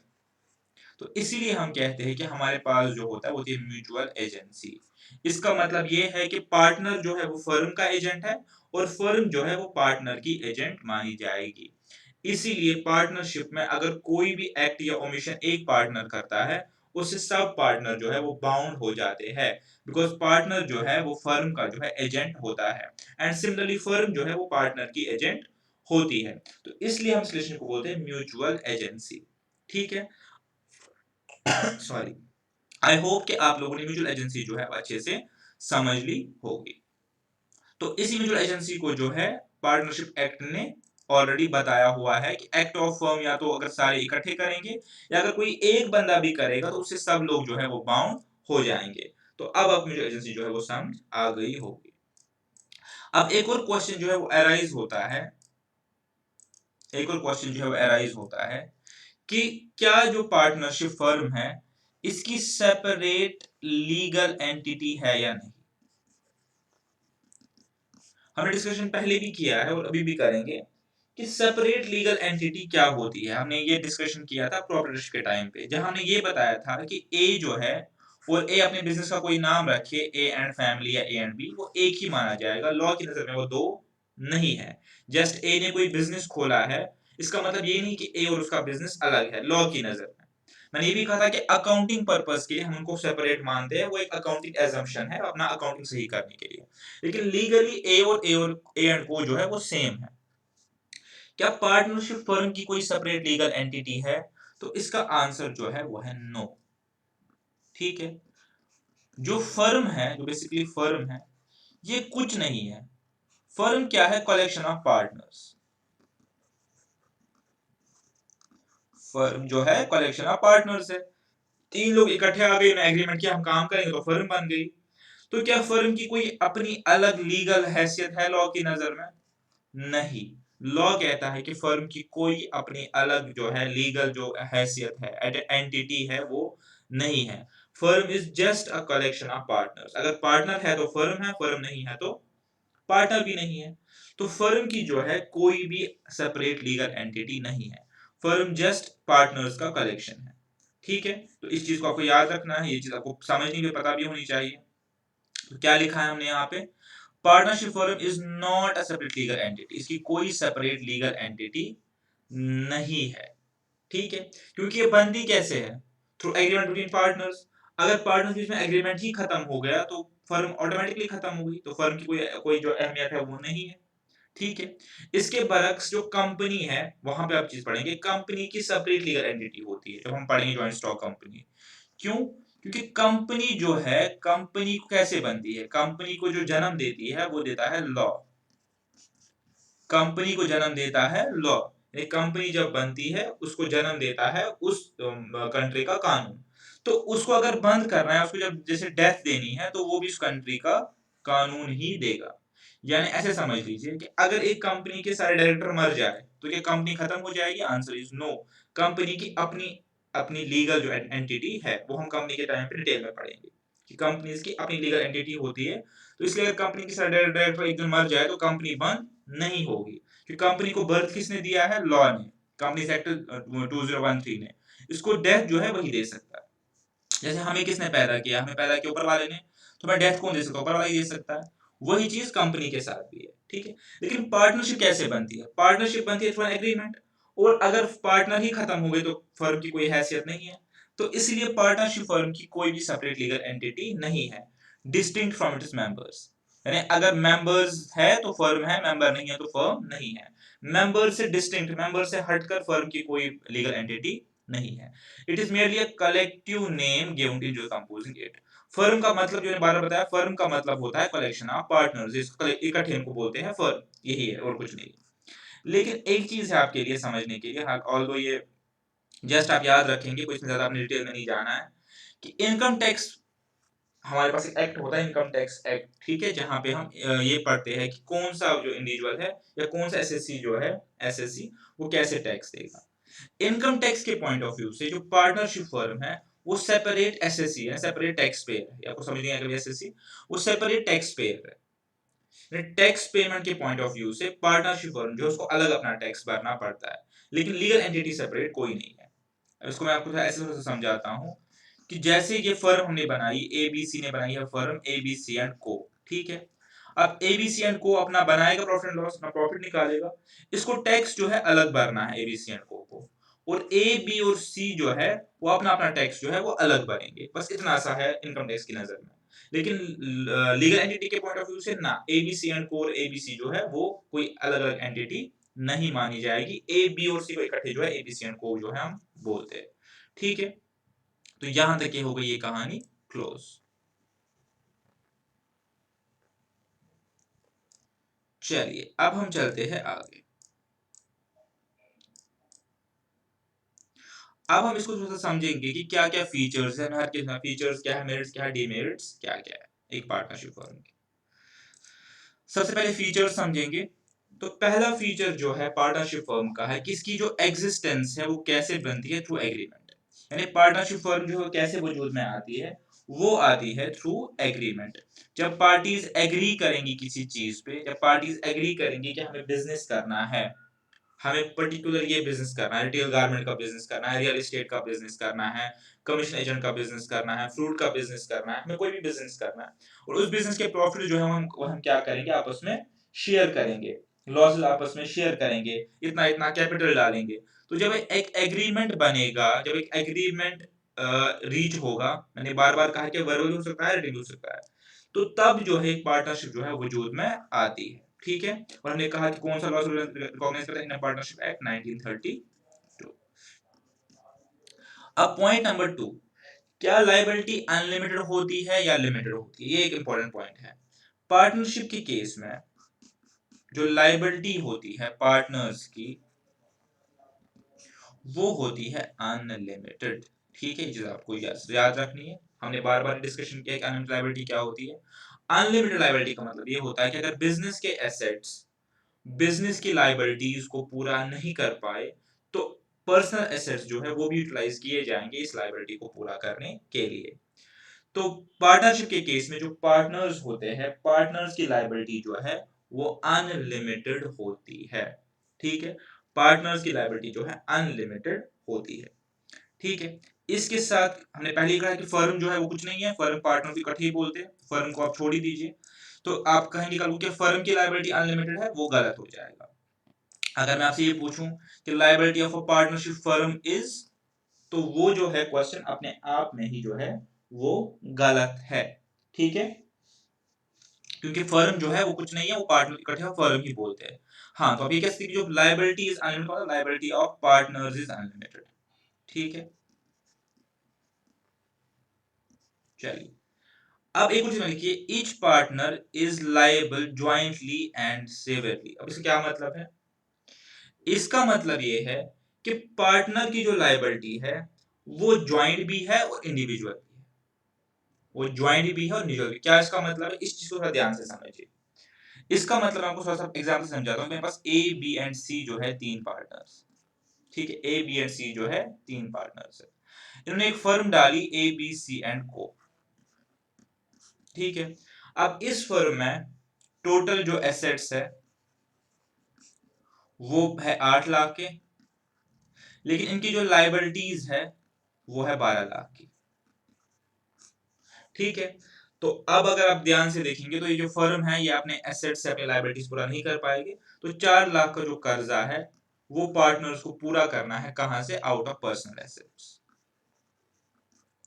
तो इसीलिए हम कहते हैं कि हमारे पास जो होता है वो होती है म्यूचुअल एजेंसी। इसका मतलब ये है कि पार्टनर जो है वो फर्म का एजेंट है और फर्म जो है वो पार्टनर की एजेंट मानी जाएगी। इसीलिए पार्टनरशिप में अगर कोई भी एक्ट या ओमिशन एक पार्टनर करता है, उससे सब पार्टनर जो है वो बाउंड हो जाते हैं, बिकॉज पार्टनर जो है वो फर्म का जो है एजेंट होता है एंड सिमिलरली फर्म जो है वो पार्टनर की एजेंट होती है। तो इसलिए हम इस रिलेशन को बोलते हैं म्यूचुअल एजेंसी। ठीक है, सॉरी। आई होप कि आप लोगों ने म्यूचुअल एजेंसी जो है वो अच्छे से समझ ली होगी। तो इसी म्यूचुअल एजेंसी को जो है पार्टनरशिप एक्ट ने ऑलरेडी बताया हुआ है कि एक्ट ऑफ फर्म या तो अगर सारे इकट्ठे करेंगे या अगर कोई एक बंदा भी करेगा तो उससे सब लोग जो है वो बाउंड हो जाएंगे। तो अब म्यूचुअल एजेंसी जो है वो समझ आ गई होगी। अब एक और क्वेश्चन जो है वो अराइज होता है, एक और क्वेश्चन जो है वो अराइज होता है कि क्या जो पार्टनरशिप फर्म है इसकी सेपरेट लीगल एंटिटी है या नहीं। हमने डिस्कशन पहले भी किया है और अभी भी करेंगे कि सेपरेट लीगल एंटिटी क्या होती है। हमने ये डिस्कशन किया था प्रॉपर्टी के टाइम पे, जहां हमने ये बताया था कि ए जो है और ए अपने बिजनेस का कोई नाम रखे, ए एंड फैमिली या ए एंड बी, वो एक ही माना जाएगा। लॉ की नजर में वो दो नहीं है। जस्ट ए ने कोई बिजनेस खोला है, इसका मतलब ये नहीं कि ए और उसका बिजनेस अलग है लॉ की नजर में। मैंने ये भी कहा था कि अकाउंटिंग पर्पस के लिए हम उनको सेपरेट मानते हैं, वो एक अकाउंटिंग एजम्पशन है अपना अकाउंटिंग सही करने के लिए। लेकिन लीगली ए और ए एंड ओ जो है वो सेम है। क्या पार्टनरशिप फर्म की कोई सेपरेट लीगल एंटिटी है? तो इसका आंसर जो है वो है नो। ठीक है, जो फर्म है, जो बेसिकली फर्म है, ये कुछ नहीं है। फर्म क्या है? Collection of partners. फर्म जो है कलेक्शन ऑफ पार्टनर्स है। तीन लोग इकट्ठे आ गए, एग्रीमेंट किया हम काम करेंगे तो फर्म बन गई। तो क्या फर्म की कोई अपनी अलग लीगल हैसियत है लॉ की नजर में? नहीं। लॉ कहता है कि फर्म की कोई अपनी अलग जो है लीगल जो हैसियत है, एंटिटी है, वो नहीं है। Firm is just a collection of partners. अगर पार्टनर है तो फर्म है, फर्म नहीं है तो पार्टनर भी नहीं है। तो फर्म की जो है कोई भी सेपरेट लीगल एंटिटी नहीं है। फर्म जस्ट पार्टनर्स का कलेक्शन है। ठीक है, तो इस चीज को आपको याद रखना है, ये चीज आपको समझने में पता भी होनी चाहिए। तो क्या लिखा है हमने यहाँ पे? Partnership firm is not a separate legal entity. इसकी कोई सेपरेट लीगल एंटिटी नहीं है। ठीक है, क्योंकि ये बनती कैसे है? Through agreement between partners. अगर पार्टनर्स बीच में एग्रीमेंट ही खत्म हो गया तो फर्म ऑटोमेटिकली खत्म हो गई, तो फर्म की कोई कोई जो अहमियत है वो नहीं है। ठीक है, इसके बरक्स जो कंपनी है वहां पे आप चीज पढ़ेंगे, कंपनी की सेपरेट लीगल एंटिटी होती है जब हम पढ़ेंगे जॉइंट स्टॉक कंपनी। क्यों? क्योंकि कंपनी जो है, कंपनी कैसे बनती है? कंपनी को जो जन्म देती है वो देता है लॉ। कंपनी को जन्म देता है लॉ। एक कंपनी जब बनती है उसको जन्म देता है उस कंट्री का कानून। तो उसको अगर बंद करना है, उसको जब जैसे डेथ देनी है तो वो भी उस कंट्री का कानून ही देगा। यानी ऐसे समझ लीजिए कि अगर एक कंपनी के सारे डायरेक्टर मर जाए तो क्या कंपनी खत्म हो जाएगी? Answer is no. कंपनी की अपनी अपनी लीगल जो एंटिटी है वो हम कंपनी के टाइम पे डिटेल में पढ़ेंगे कि कंपनीज की अपनी लीगल एंटिटी होती है। तो इसलिए अगर कंपनी के सारे डायरेक्टर एक दिन मर जाए तो कंपनी बंद नहीं होगी, क्योंकि कंपनी को बर्थ किसने दिया है? लॉ ने, कंपनीज एक्ट 2013 ने। इसको डेथ जो है वही दे सकता है। जैसे हमें किसने पैदा किया? हमें पैदा किया ऊपर वाले ने, तो मैं डेथ कौन दे सकता? ऊपर वाला ही दे सकता है। वही चीज कंपनी के साथ भी है। ठीक है, लेकिन पार्टनरशिप कैसे बनती है? पार्टनरशिप बनती है थ्रू एग्रीमेंट, और अगर पार्टनर ही खत्म हो गए तो फर्म की कोई हैसियत नहीं है। तो इसलिए पार्टनरशिप फर्म की कोई भी सेपरेट लीगल एंटिटी नहीं है, डिस्टिंक्ट फ्रॉम इट्स मेंबर्स। यानी अगर मेंबर्स है तो फर्म है, मेंबर नहीं है तो फर्म नहीं है। मेंबर से डिस्टिंक्ट, मेंबर से हटकर फर्म की कोई लीगल एंटिटी नहीं है। It is merely a collective name given to जो कंपोजिंग इट। फर्म का मतलब जो मैंने बार बताया, फर्म का मतलब होता है कलेक्शन ऑफ पार्टनर्स, इसको इकट्ठे इनको बोलते हैं फर्म, यही है और कुछ नहीं। लेकिन एक चीज है आपके लिए समझने के लिए, ऑल्दो ये जस्ट आप याद रखेंगे, कोई इसमें ज्यादा आपने डिटेल में नहीं जाना है, कि इनकम टैक्स, हमारे पास एक एक्ट होता है इनकम टैक्स एक्ट। ठीक है, जहां पे हम ये पढ़ते हैं कि कौन सा जो इंडिविजुअल है या कौन सा एसएससी जो है, एसएससी वो कैसे टैक्स देगा। इनकम टैक्स के पॉइंट ऑफ व्यू से जो पार्टनरशिप फर्म है वो सेपरेट एसएससी है, सेपरेट टैक्स पेयर है। आपको समझ नहीं आएगा एसएससी, वो सेपरेट टैक्स पेयर है। टैक्स पेमेंट के पॉइंट ऑफ व्यू से पार्टनरशिप फर्म जो है उसको अलग अपना टैक्स भरना पड़ता है। लेकिन लीगल एंटिटी सेपरेट कोई नहीं है। अब इसको मैं आपको थोड़ा ऐसे थोड़ा सा समझाता हूँ कि जैसे ये फर्म हमने बनाई, एबीसी ने बनाई है फर्म एबीसी एंड को, ठीक है। अब एबीसी एंड को अपना बनाएगा प्रॉफिट एंड लॉस, अपना प्रॉफिट निकालेगा, इसको टैक्स जो है अलग भरना है एबीसी एंड को, और ए बी और सी जो है वो अपना अपना टैक्स जो है वो अलग भरेंगे, बस इतना सा है इनकम टैक्स की नजर में। लेकिन लीगल एंटिटी के पॉइंट ऑफ व्यू से ना, एबीसी एंड को और एबीसी जो है वो कोई अलग अलग एंटिटी नहीं मानी जाएगी, ए बी और सी को इकट्ठे जो है एबीसी एंड को जो है हम बोलते हैं, ठीक है। तो यहां तक ये हो गई ये कहानी क्लोज। चलिए अब हम चलते हैं आगे। अब हम इसको थोड़ा सा समझेंगे कि क्या क्या फीचर्स है, हर कितना फीचर्स क्या है, मेरिट्स क्या है, डीमेरिट्स क्या क्या है एक पार्टनरशिप फर्म के। सबसे पहले फीचर्स समझेंगे। तो पहला फीचर जो है पार्टनरशिप फर्म का है कि इसकी जो एग्जिस्टेंस है वो कैसे बनती है, थ्रू एग्रीमेंट। यानी पार्टनरशिप फर्म जो है कैसे वजूद में आती है, वो आती है थ्रू एग्रीमेंट। जब पार्टीज एग्री करेंगी किसी चीज पे, जब पार्टीज एग्री करेंगी कि हमें बिजनेस करना है, हमें पर्टिकुलर ये बिजनेस करना है, रिटेल गारमेंट का बिजनेस करना है, रियल एस्टेट का बिजनेस करना है, कमीशन एजेंट का बिजनेस करना है, फ्रूट का बिजनेस करना है, हमें कोई भी बिजनेस करना है, और उस बिजनेस के प्रॉफिट जो है हम क्या करेंगे, आपस में शेयर करेंगे, लॉसेस आपस में शेयर करेंगे, इतना इतना कैपिटल डालेंगे। तो जब एक एग्रीमेंट बनेगा, जब एक एग्रीमेंट रीच होगा, मैंने बार बार कहा कि वर्बल हो सकता है, रिटन हो सकता है, तो तब जो है एक पार्टनरशिप जो है वजूद में आती है, ठीक है। और हमने कहा कि कौन सा लॉ रिकॉग्नाइज करता है, इंडियन पार्टनरशिप एक्ट 1932। अब पॉइंट नंबर 2, क्या लायबिलिटी अनलिमिटेड होती है या लिमिटेड होती है, ये एक इंपॉर्टेंट पॉइंट है। पार्टनरशिप के केस में जो लायबिलिटी होती है पार्टनर्स की, वो होती है अनलिमिटेड, ठीक है। ये चीज आपको याद रखनी है, हमने बार बार डिस्कशन किया कि अनलिमिटेड लायबिलिटी क्या होती है। अनलिमिटेड लायबिलिटी का मतलब ये होता है कि अगर बिजनेस के एसेट्स बिजनेस की लायबिलिटीज को पूरा नहीं कर पाए, तो पर्सनल एसेट्स जो है वो भी यूटिलाइज किए जाएंगे इस लायबिलिटी को पूरा करने के लिए। तो पार्टनरशिप के केस में जो पार्टनर्स होते हैं, पार्टनर्स की लायबिलिटी जो है वो अनलिमिटेड होती है, ठीक है। पार्टनर्स की लायबिलिटी जो है अनलिमिटेड होती है, ठीक है। इसके साथ हमने पहले ही कहा कि फर्म जो है वो कुछ नहीं है, फर्म पार्टनर को इकट्ठे ही बोलते हैं, फर्म को आप छोड़ ही दीजिए। तो आप कहेंगे कल को कि फर्म की लायबिलिटी अनलिमिटेड है, वो गलत हो जाएगा। अगर मैं आपसे ये पूछूं कि liability of a partnership firm is, तो वो जो है क्वेश्चन अपने आप में ही जो है वो गलत है, ठीक है। क्योंकि फर्म जो है वो कुछ नहीं है, वो पार्टनर इकट्ठे फर्म ही बोलते हैं। हाँ, तो अब ये कह सकते हैं कि जो liability is unlimited, liability of partners is unlimited, ठीक है। चलिए अब एक और चीज लिखिए, each partner is liable jointly and severally. अब इसका क्या मतलब है, इसका मतलब ये है कि पार्टनर की जो लायबिलिटी है वो ज्वाइंट भी है और इंडिविजुअल भी है, वो ज्वाइंट भी है और इंडिविजुअल भी। क्या इसका मतलब है, इस चीज को थोड़ा ध्यान से समझिए। इसका मतलब आपको थोड़ा सा एग्जांपल समझाता हूं। मेरे पास ए बी एंड सी जो है तीन पार्टनर्स, ठीक है। ए बी एंड सी जो है तीन पार्टनर्स है, इन्होंने एक फर्म डाली ए बी सी एंड को, ठीक है। अब इस फर्म में टोटल जो एसेट्स है वो है 8 लाख के, लेकिन इनकी जो लायबिलिटीज है वो है 12 लाख की, ठीक है। तो अब अगर आप ध्यान से देखेंगे तो ये जो फर्म है ये अपने एसेट्स से अपने लायबिलिटीज पूरा नहीं कर पाएगी, तो 4 लाख का जो कर्जा है वो पार्टनर्स को पूरा करना है, कहां से, आउट ऑफ पर्सनल एसेट्स,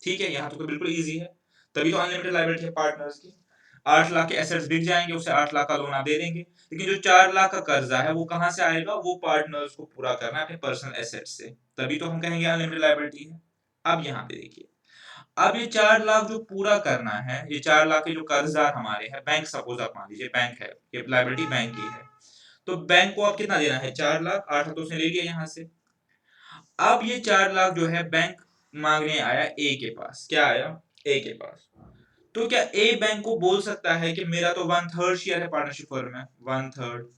ठीक है। यहां तो बिल्कुल इजी है, तभी तो अनलिमिटेड लायबिलिटी है पार्टनर्स की। 8 लाख के एसेट्स बिक जाएंगे, उससे 8 लाख का लोन आप दे देंगे, लेकिन जो 4 लाख का कर्जा है वो कहां से आएगा, वो पार्टनर्स को पूरा करना है अपने पर्सनल एसेट्स से, तभी तो हम कहेंगे अनलिमिटेड लायबिलिटी है। अब यहाँ पे देखिए, अब ये 4 लाख जो पूरा करना है, ये 4 लाख के जो कर्जदार हमारे हैं, बैंक सपोज आप मान लीजिए बैंक है, ये लायबिलिटी बैंक की है, तो बैंक को आप कितना देना है, 4 लाख, 8 तो उसने ले लिया यहाँ से। अब ये 4 लाख जो है बैंक मांगने आया ए के पास, क्या आया, ए के पास। तो क्या ए बैंक को बोल सकता है कि मेरा तो 1/3 शेयर है पार्टनरशिप फर्म में, 1/3,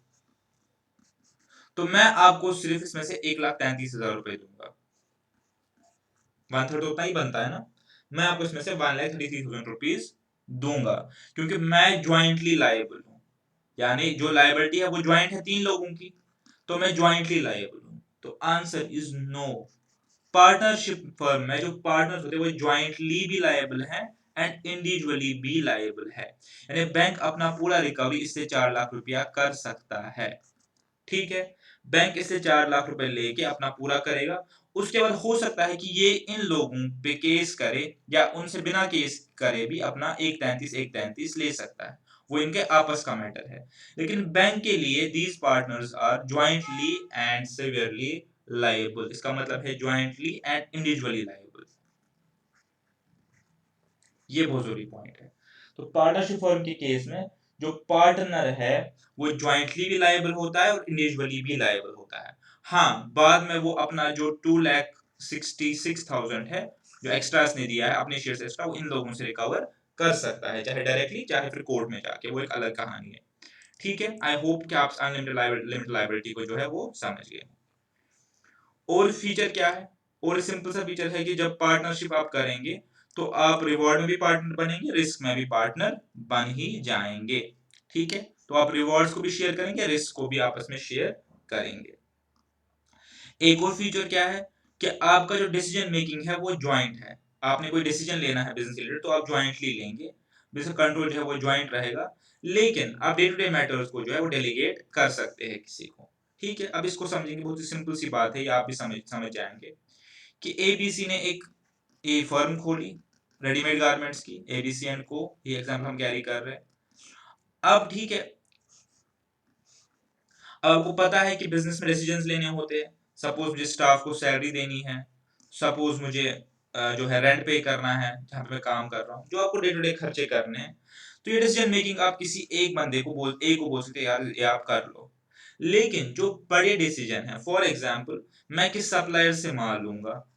तो मैं आपको सिर्फ इसमें से 1,33,000 रुपए दूंगा, 1/3 तो उतना ही बनता है ना, मैं आपको इसमें से 1,33,000 रुपीज दूंगा, क्योंकि मैं ज्वाइंटली लायबल हूं, यानी जो लायबिलिटी है वो ज्वाइंट है तीन लोगों की, तो मैं ज्वाइंटली लायबल हूं। तो answer is no. Partnership firm में जो पार्टनर्स होते हैं वो ज्वाइंटली भी लायबल है एंड इंडिविजुअली भी लायबल है, यानी बैंक अपना पूरा रिकवरी इससे 4 लाख रुपया कर सकता है। ठीक है, बैंक इससे 4 लाख रुपए लेके अपना पूरा करेगा। उसके बाद हो सकता है कि ये इन लोगों पे केस करे या उनसे बिना केस करे भी अपना 133 ले सकता है, वो इनके आपस का मैटर है। लेकिन बैंक के लिए these partners are jointly and severally liable, इसका मतलब है ज्वाइंटली एंड इंडिविजुअली लायबल। ये बहुत जरूरी पॉइंट है। तो पार्टनरशिप फर्म के केस में जो पार्टनर है वो ज्वाइंटली भी लायबल होता है और इंडिविजुअली भी लायबल होता है। हाँ, बाद में वो अपना जो 2,66,000 है जो एक्स्ट्रा ने दिया है अपने शेयर से एक्स्ट्रा, वो इन लोगों से रिकवर कर सकता है, चाहे डायरेक्टली चाहे फिर कोर्ट में जाके, वो एक अलग कहानी है। ठीक है, आई होप कि आप अनलिमिटेड लायबिलिटी को जो है वो समझ गए। और फीचर क्या है? और सिंपल सा फीचर है कि जब पार्टनरशिप आप करेंगे तो आप रिवॉर्ड में भी पार्टनर बनेंगे, रिस्क में भी पार्टनर बन ही जाएंगे। ठीक है, तो आप रिवॉर्ड्स को भी शेयर करेंगे, रिस्क को भी आपस में शेयर करेंगे। एक और फीचर क्या है कि आपका जो डिसीजन मेकिंग है वो ज्वाइंट है। आपने कोई डिसीजन लेना है बिजनेस रिलेटेड तो आप ज्वाइंटली लेंगे, बिजनेस कंट्रोल जो है वो ज्वाइंट रहेगा। लेकिन आप डे टू डे मैटर्स को जो है वो डेलीगेट कर सकते हैं किसी को। ठीक है, अब इसको समझेंगे, बहुत ही सिंपल सी बात है, ये आप भी समझ जाएंगे कि एबीसी ने एक फर्म खोली रेडीमेड गारमेंट्स की, एबीसी एंड को, ये एग्जांपल हम कैरी कर रहे हैं। अब ठीक है, अब आपको पता है कि बिजनेस में डिसीजंस लेने होते हैं। सपोज मुझे स्टाफ को सैलरी देनी है, सपोज मुझे जो है रेंट पे करना है जहाँ पे मैं काम कर रहा हूँ, जो आपको डे टू डे खर्चे करने हैं। तो ये डिसीजन मेकिंग आप किसी एक बंदे को बोल सकते हैं यार ये आप कर लो। लेकिन जो बड़े डिसीजन है, फॉर एग्जाम्पल मैं किस सप्लायर से माल लूंगा,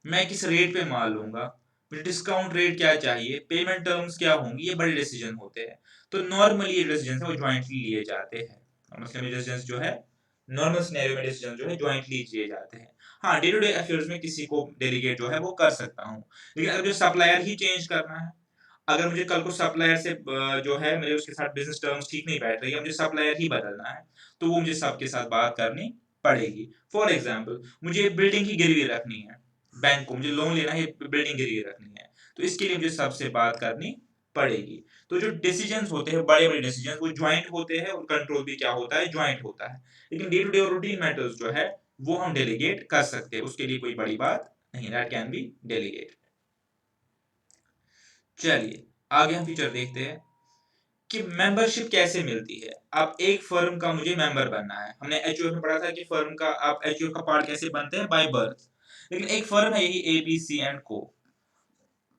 मैं किस रेट पे माल लूंगा, मुझे डिस्काउंट रेट क्या चाहिए, पेमेंट टर्म्स क्या होंगी, ये बड़े डिसीजन होते हैं। तो नॉर्मली ये डिसीजन है वो ज्वाइंटली लिए जाते हैं। मतलब ये डिसीजन जो है नॉर्मल सिनेरियो में डिसीजन जो है ज्वाइंटली लिए जाते हैं। हाँ, डे टू डे अफेयर्स में किसी को डेलीगेट जो है वो कर सकता हूँ, लेकिन अगर जो सप्लायर ही चेंज करना है, अगर मुझे कल को सप्लायर से जो है मेरे उसके साथ बिजनेस टर्म्स ठीक नहीं बैठ रही है, मुझे सप्लायर ही बदलना है, तो वो मुझे सबके साथ बात करनी पड़ेगी। फॉर एग्जाम्पल मुझे बिल्डिंग की गिरवी रखनी है, बैंक को मुझे लोन लेना है, बिल्डिंग गिरवी रखनी है, तो इसके लिए मुझे सबसे बात करनी पड़ेगी। तो जो डिसीजंस होते हैं बड़े बड़े डिसीजंस वो ज्वाइंट होते हैं और कंट्रोल भी क्या होता है, ज्वाइंट होता है। लेकिन डे टू डे और रूटीन मैटर्स जो है वो हम डेलीगेट कर सकते हैं, उसके लिए कोई बड़ी बात नहीं, दैट कैन बी डेलीगेट। चलिए आगे हम फीचर देखते हैं कि मेंबरशिप कैसे मिलती है। अब एक फर्म का मुझे मेंबर बनना है, हमने एचयूएफ में पढ़ा था कि फर्म का आप एचयूएफ का पार्ट कैसे बनते हैं, बाय बर्थ। लेकिन एक फर्म है यही ए बी सी एंड को,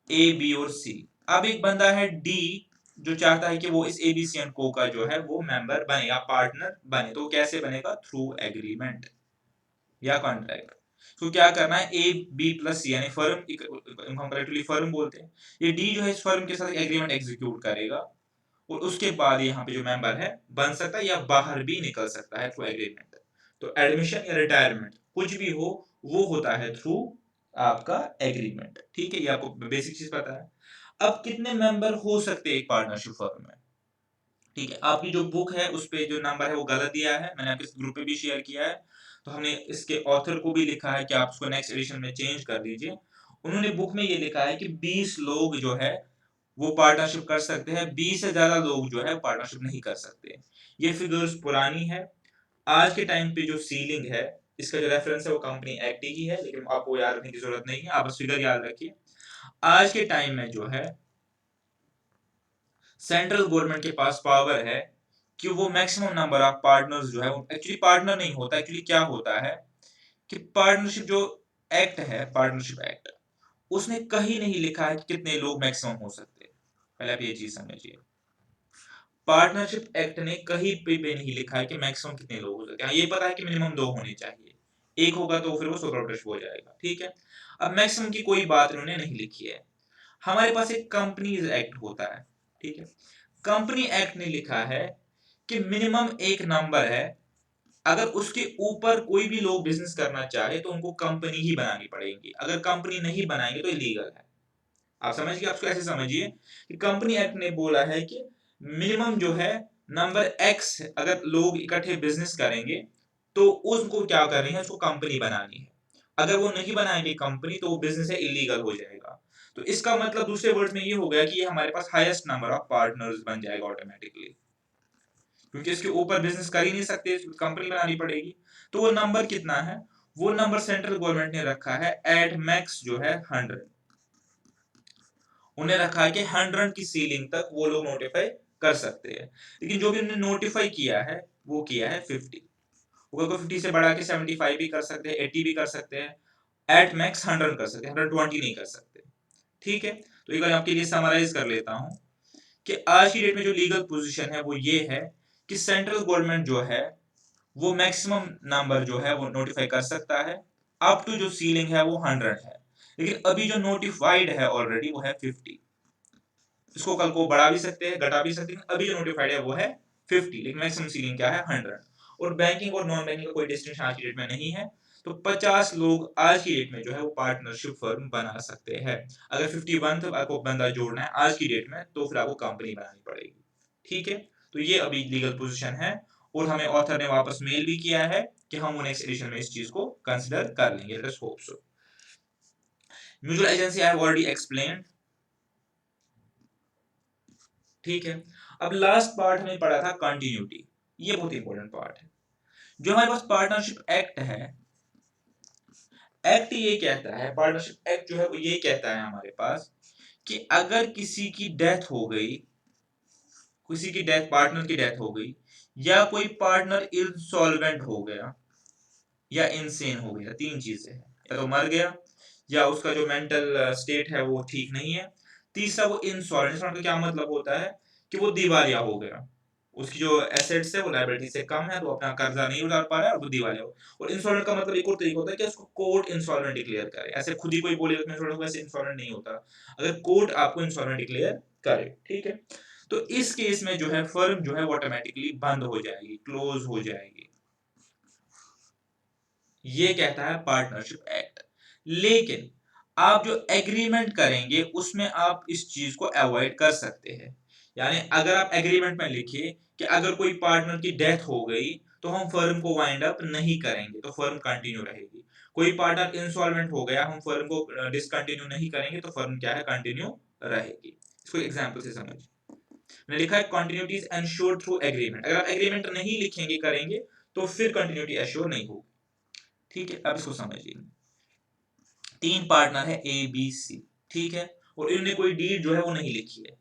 ए बी और सी। अब एक बंदा है डी जो चाहता है कि वो इस ए बी सी एंड को का जो है वो मेंबर बने या पार्टनर बने, तो कैसे बनेगा, थ्रू एग्रीमेंट या कॉन्ट्रैक्ट। तो क्या करना है, ए बी प्लस सी यानी फर्म, हम करेक्टली फर्म बोलते हैं, ये डी जो है इस फर्म के साथ एग्रीमेंट एग्जीक्यूट करेगा और उसके बाद यहाँ पे जो मेंबर है बन सकता है या बाहर भी निकल सकता है थ्रू एग्रीमेंट। तो एडमिशन या रिटायरमेंट कुछ भी हो वो होता है थ्रू आपका एग्रीमेंट। ठीक है, ये आपको बेसिक चीज पता है। अब कितने मेंबर हो सकते हैं एक पार्टनरशिप फर्म में? ठीक है, आपकी जो बुक है उस पे जो नंबर है वो गलत दिया है, मैंने आपके ग्रुप पे भी शेयर किया है, तो हमने इसके ऑथर को भी लिखा है कि आप उसको नेक्स्ट एडिशन में चेंज कर दीजिए। उन्होंने बुक में ये लिखा है कि 20 लोग जो है वो पार्टनरशिप कर सकते हैं, 20 से ज्यादा लोग जो है पार्टनरशिप नहीं कर सकते। ये फिगर्स पुरानी है, आज के टाइम पे जो सीलिंग है इसका जो रेफरेंस है वो कंपनी एक्ट की है, लेकिन आपको याद रखने की जरूरत नहीं है, आप बस फिगर याद रखिए। आज के टाइम में जो है सेंट्रल गवर्नमेंट के पास पावर है कि वो मैक्सिमम नंबर ऑफ पार्टनर्स जो है वो एक्चुअली पार्टनर नहीं होता, एक्चुअली क्या होता है कि पार्टनरशिप जो एक्ट है, पार्टनरशिप एक्ट, उसने कहीं नहीं लिखा है कि कितने लोग मैक्सिमम हो सकते हैं। पहले आप ये चीज समझिए, पार्टनरशिप एक्ट ने कहीं पे नहीं लिखा है कि मैक्सिमम कितने लोग हो सकते हैं। ये पता है कि मिनिमम 2 होने चाहिए, एक होगा तो फिर वो सुपरपार्टनरशिप हो जाएगा। ठीक है, अब मैक्सिमम की कोई बात इन्होंने नहीं लिखी है। हमारे पास एक कंपनीज एक्ट होता है, ठीक है, कंपनी एक्ट ने लिखा है कि मिनिमम एक नंबर है, अगर उसके ऊपर कोई भी लोग बिजनेस करना चाहे तो उनको कंपनी ही बनानी पड़ेगी, अगर कंपनी नहीं बनाएंगे तो इलीगल है। आप समझिए, आप ऐसे समझिए कि कंपनी एक्ट ने बोला है कि मिनिमम जो है नंबर एक्स, अगर लोग इकट्ठे बिजनेस करेंगे तो उसको क्या करनी है, उसको कंपनी बनानी है। अगर वो नहीं बनाएंगे कंपनी तो वो बिजनेस है इलीगल हो जाएगा। तो इसका मतलब दूसरे वर्ड्स में ये हो गया कि ये हमारे पास हाईएस्ट नंबर ऑफ पार्टनर्स बन जाएगा ऑटोमेटिकली, क्योंकि इसके ऊपर बिजनेस कर ही नहीं सकते, कंपनी बनानी पड़ेगी। तो वो नंबर कितना है, वो नंबर सेंट्रल गवर्नमेंट ने रखा है एट मैक्स जो है 100। उन्हें रखा है कि 100 की सीलिंग तक वो लोग नोटिफाई कर सकते हैं। लेकिन जो भी उन्होंने नोटिफाई किया है वो किया है 50। वो 50 से बढ़ा के 75 भी कर सकते हैं, 80 भी कर सकते हैं, एट मैक्स 100 कर सकते हैं, 120 नहीं कर सकते। ठीक है, तो एक बार आपके लिए समराइज कर लेता हूं कि आज की डेट में जो लीगल पोजीशन है वो ये है कि सेंट्रल गवर्नमेंट जो है वो मैक्सिमम नंबर जो है वो नोटिफाई कर सकता है, अप टू जो सीलिंग है वो 100 है। लेकिन अभी जो नोटिफाइड है ऑलरेडी वो है 50। इसको कल को बढ़ा भी सकते हैं, घटा भी सकते हैं, अभी जो नोटिफाइड है वो है 50, लेकिन मैक्सिमम सीलिंग क्या है 100। और बैंकिंग और नॉन बैंकिंग का कोई डिस्टिंक्शन आज की डेट में नहीं है। तो 50 लोग आज की डेट में जो है वो पार्टनरशिप फर्म बना सकते हैं। अगर 51 आपको बंदा जोड़ना है आज की डेट में तो फिर आपको कंपनी बनानी पड़ेगी। ठीक है, तो ये अभी लीगल पोजीशन है, और हमें ऑथर ने वापस मेल भी किया है कि हम नेक्स्ट एडिशन में इस चीज को कंसिडर कर लेंगे। Let's hope so. Mutual agency I have already explained. ठीक है, अब लास्ट पार्ट हमें पढ़ा था कंटिन्यूटी। ये बहुत इंपॉर्टेंट पार्ट है। जो हमारे पास पार्टनरशिप एक्ट है, एक्ट ये कहता है, पार्टनरशिप एक्ट जो है वो ये कहता है हमारे पास कि अगर किसी की डेथ हो गई, किसी की डेथ, पार्टनर की डेथ हो गई, या कोई पार्टनर इंसॉल्वेंट हो गया या इनसेन हो गया, तीन चीजें हैं, या तो मर गया या उसका जो मेंटल स्टेट है वो ठीक नहीं है, तीसरा वो इंसॉल्वेंट का क्या मतलब होता है कि वो दिवालिया हो गया, उसकी जो एसेट्स है वो लायबिलिटी से कम है, तो अपना कर्जा नहीं उतार पा रहा है और वो दिवालिया हो। और इंसॉल्वेंट का मतलब एक और तरीका होता है कि उसको कोर्ट इंसॉल्वेंट डिक्लेयर करे। ऐसे खुद ही कोई बोलेगा कि मैं इंसॉल्वेंट हूं, ऐसे इंसॉल्वेंट नहीं होता, अगर कोर्ट आपको इंसॉल्वेंट डिक्लेयर करे। ठीक है, तो इस केस में जो है फर्म जो है वो ऑटोमेटिकली बंद हो जाएगी, क्लोज हो जाएगी। ये कहता है पार्टनरशिप एक्ट। लेकिन आप जो एग्रीमेंट करेंगे उसमें आप इस चीज को अवॉइड कर सकते हैं। यानी अगर आप एग्रीमेंट में लिखिए कि अगर कोई पार्टनर की डेथ हो गई तो हम फर्म को वाइंड अप नहीं करेंगे, तो फर्म कंटिन्यू रहेगी। कोई पार्टनर इंसॉल्वेंट हो गया, हम फर्म को डिसकंटिन्यू नहीं करेंगे, तो फर्म क्या है, कंटिन्यू रहेगी। इसको एग्जांपल से समझिए। मैंने लिखा है continuity is ensured through agreement. अगर आप एग्रीमेंट नहीं लिखेंगे, करेंगे, तो फिर कंटिन्यूटी एश्योर नहीं होगी। ठीक है, अब इसको समझिए। तीन पार्टनर है ए बी सी, ठीक है, और इन्होंने कोई डीड जो है वो नहीं लिखी है।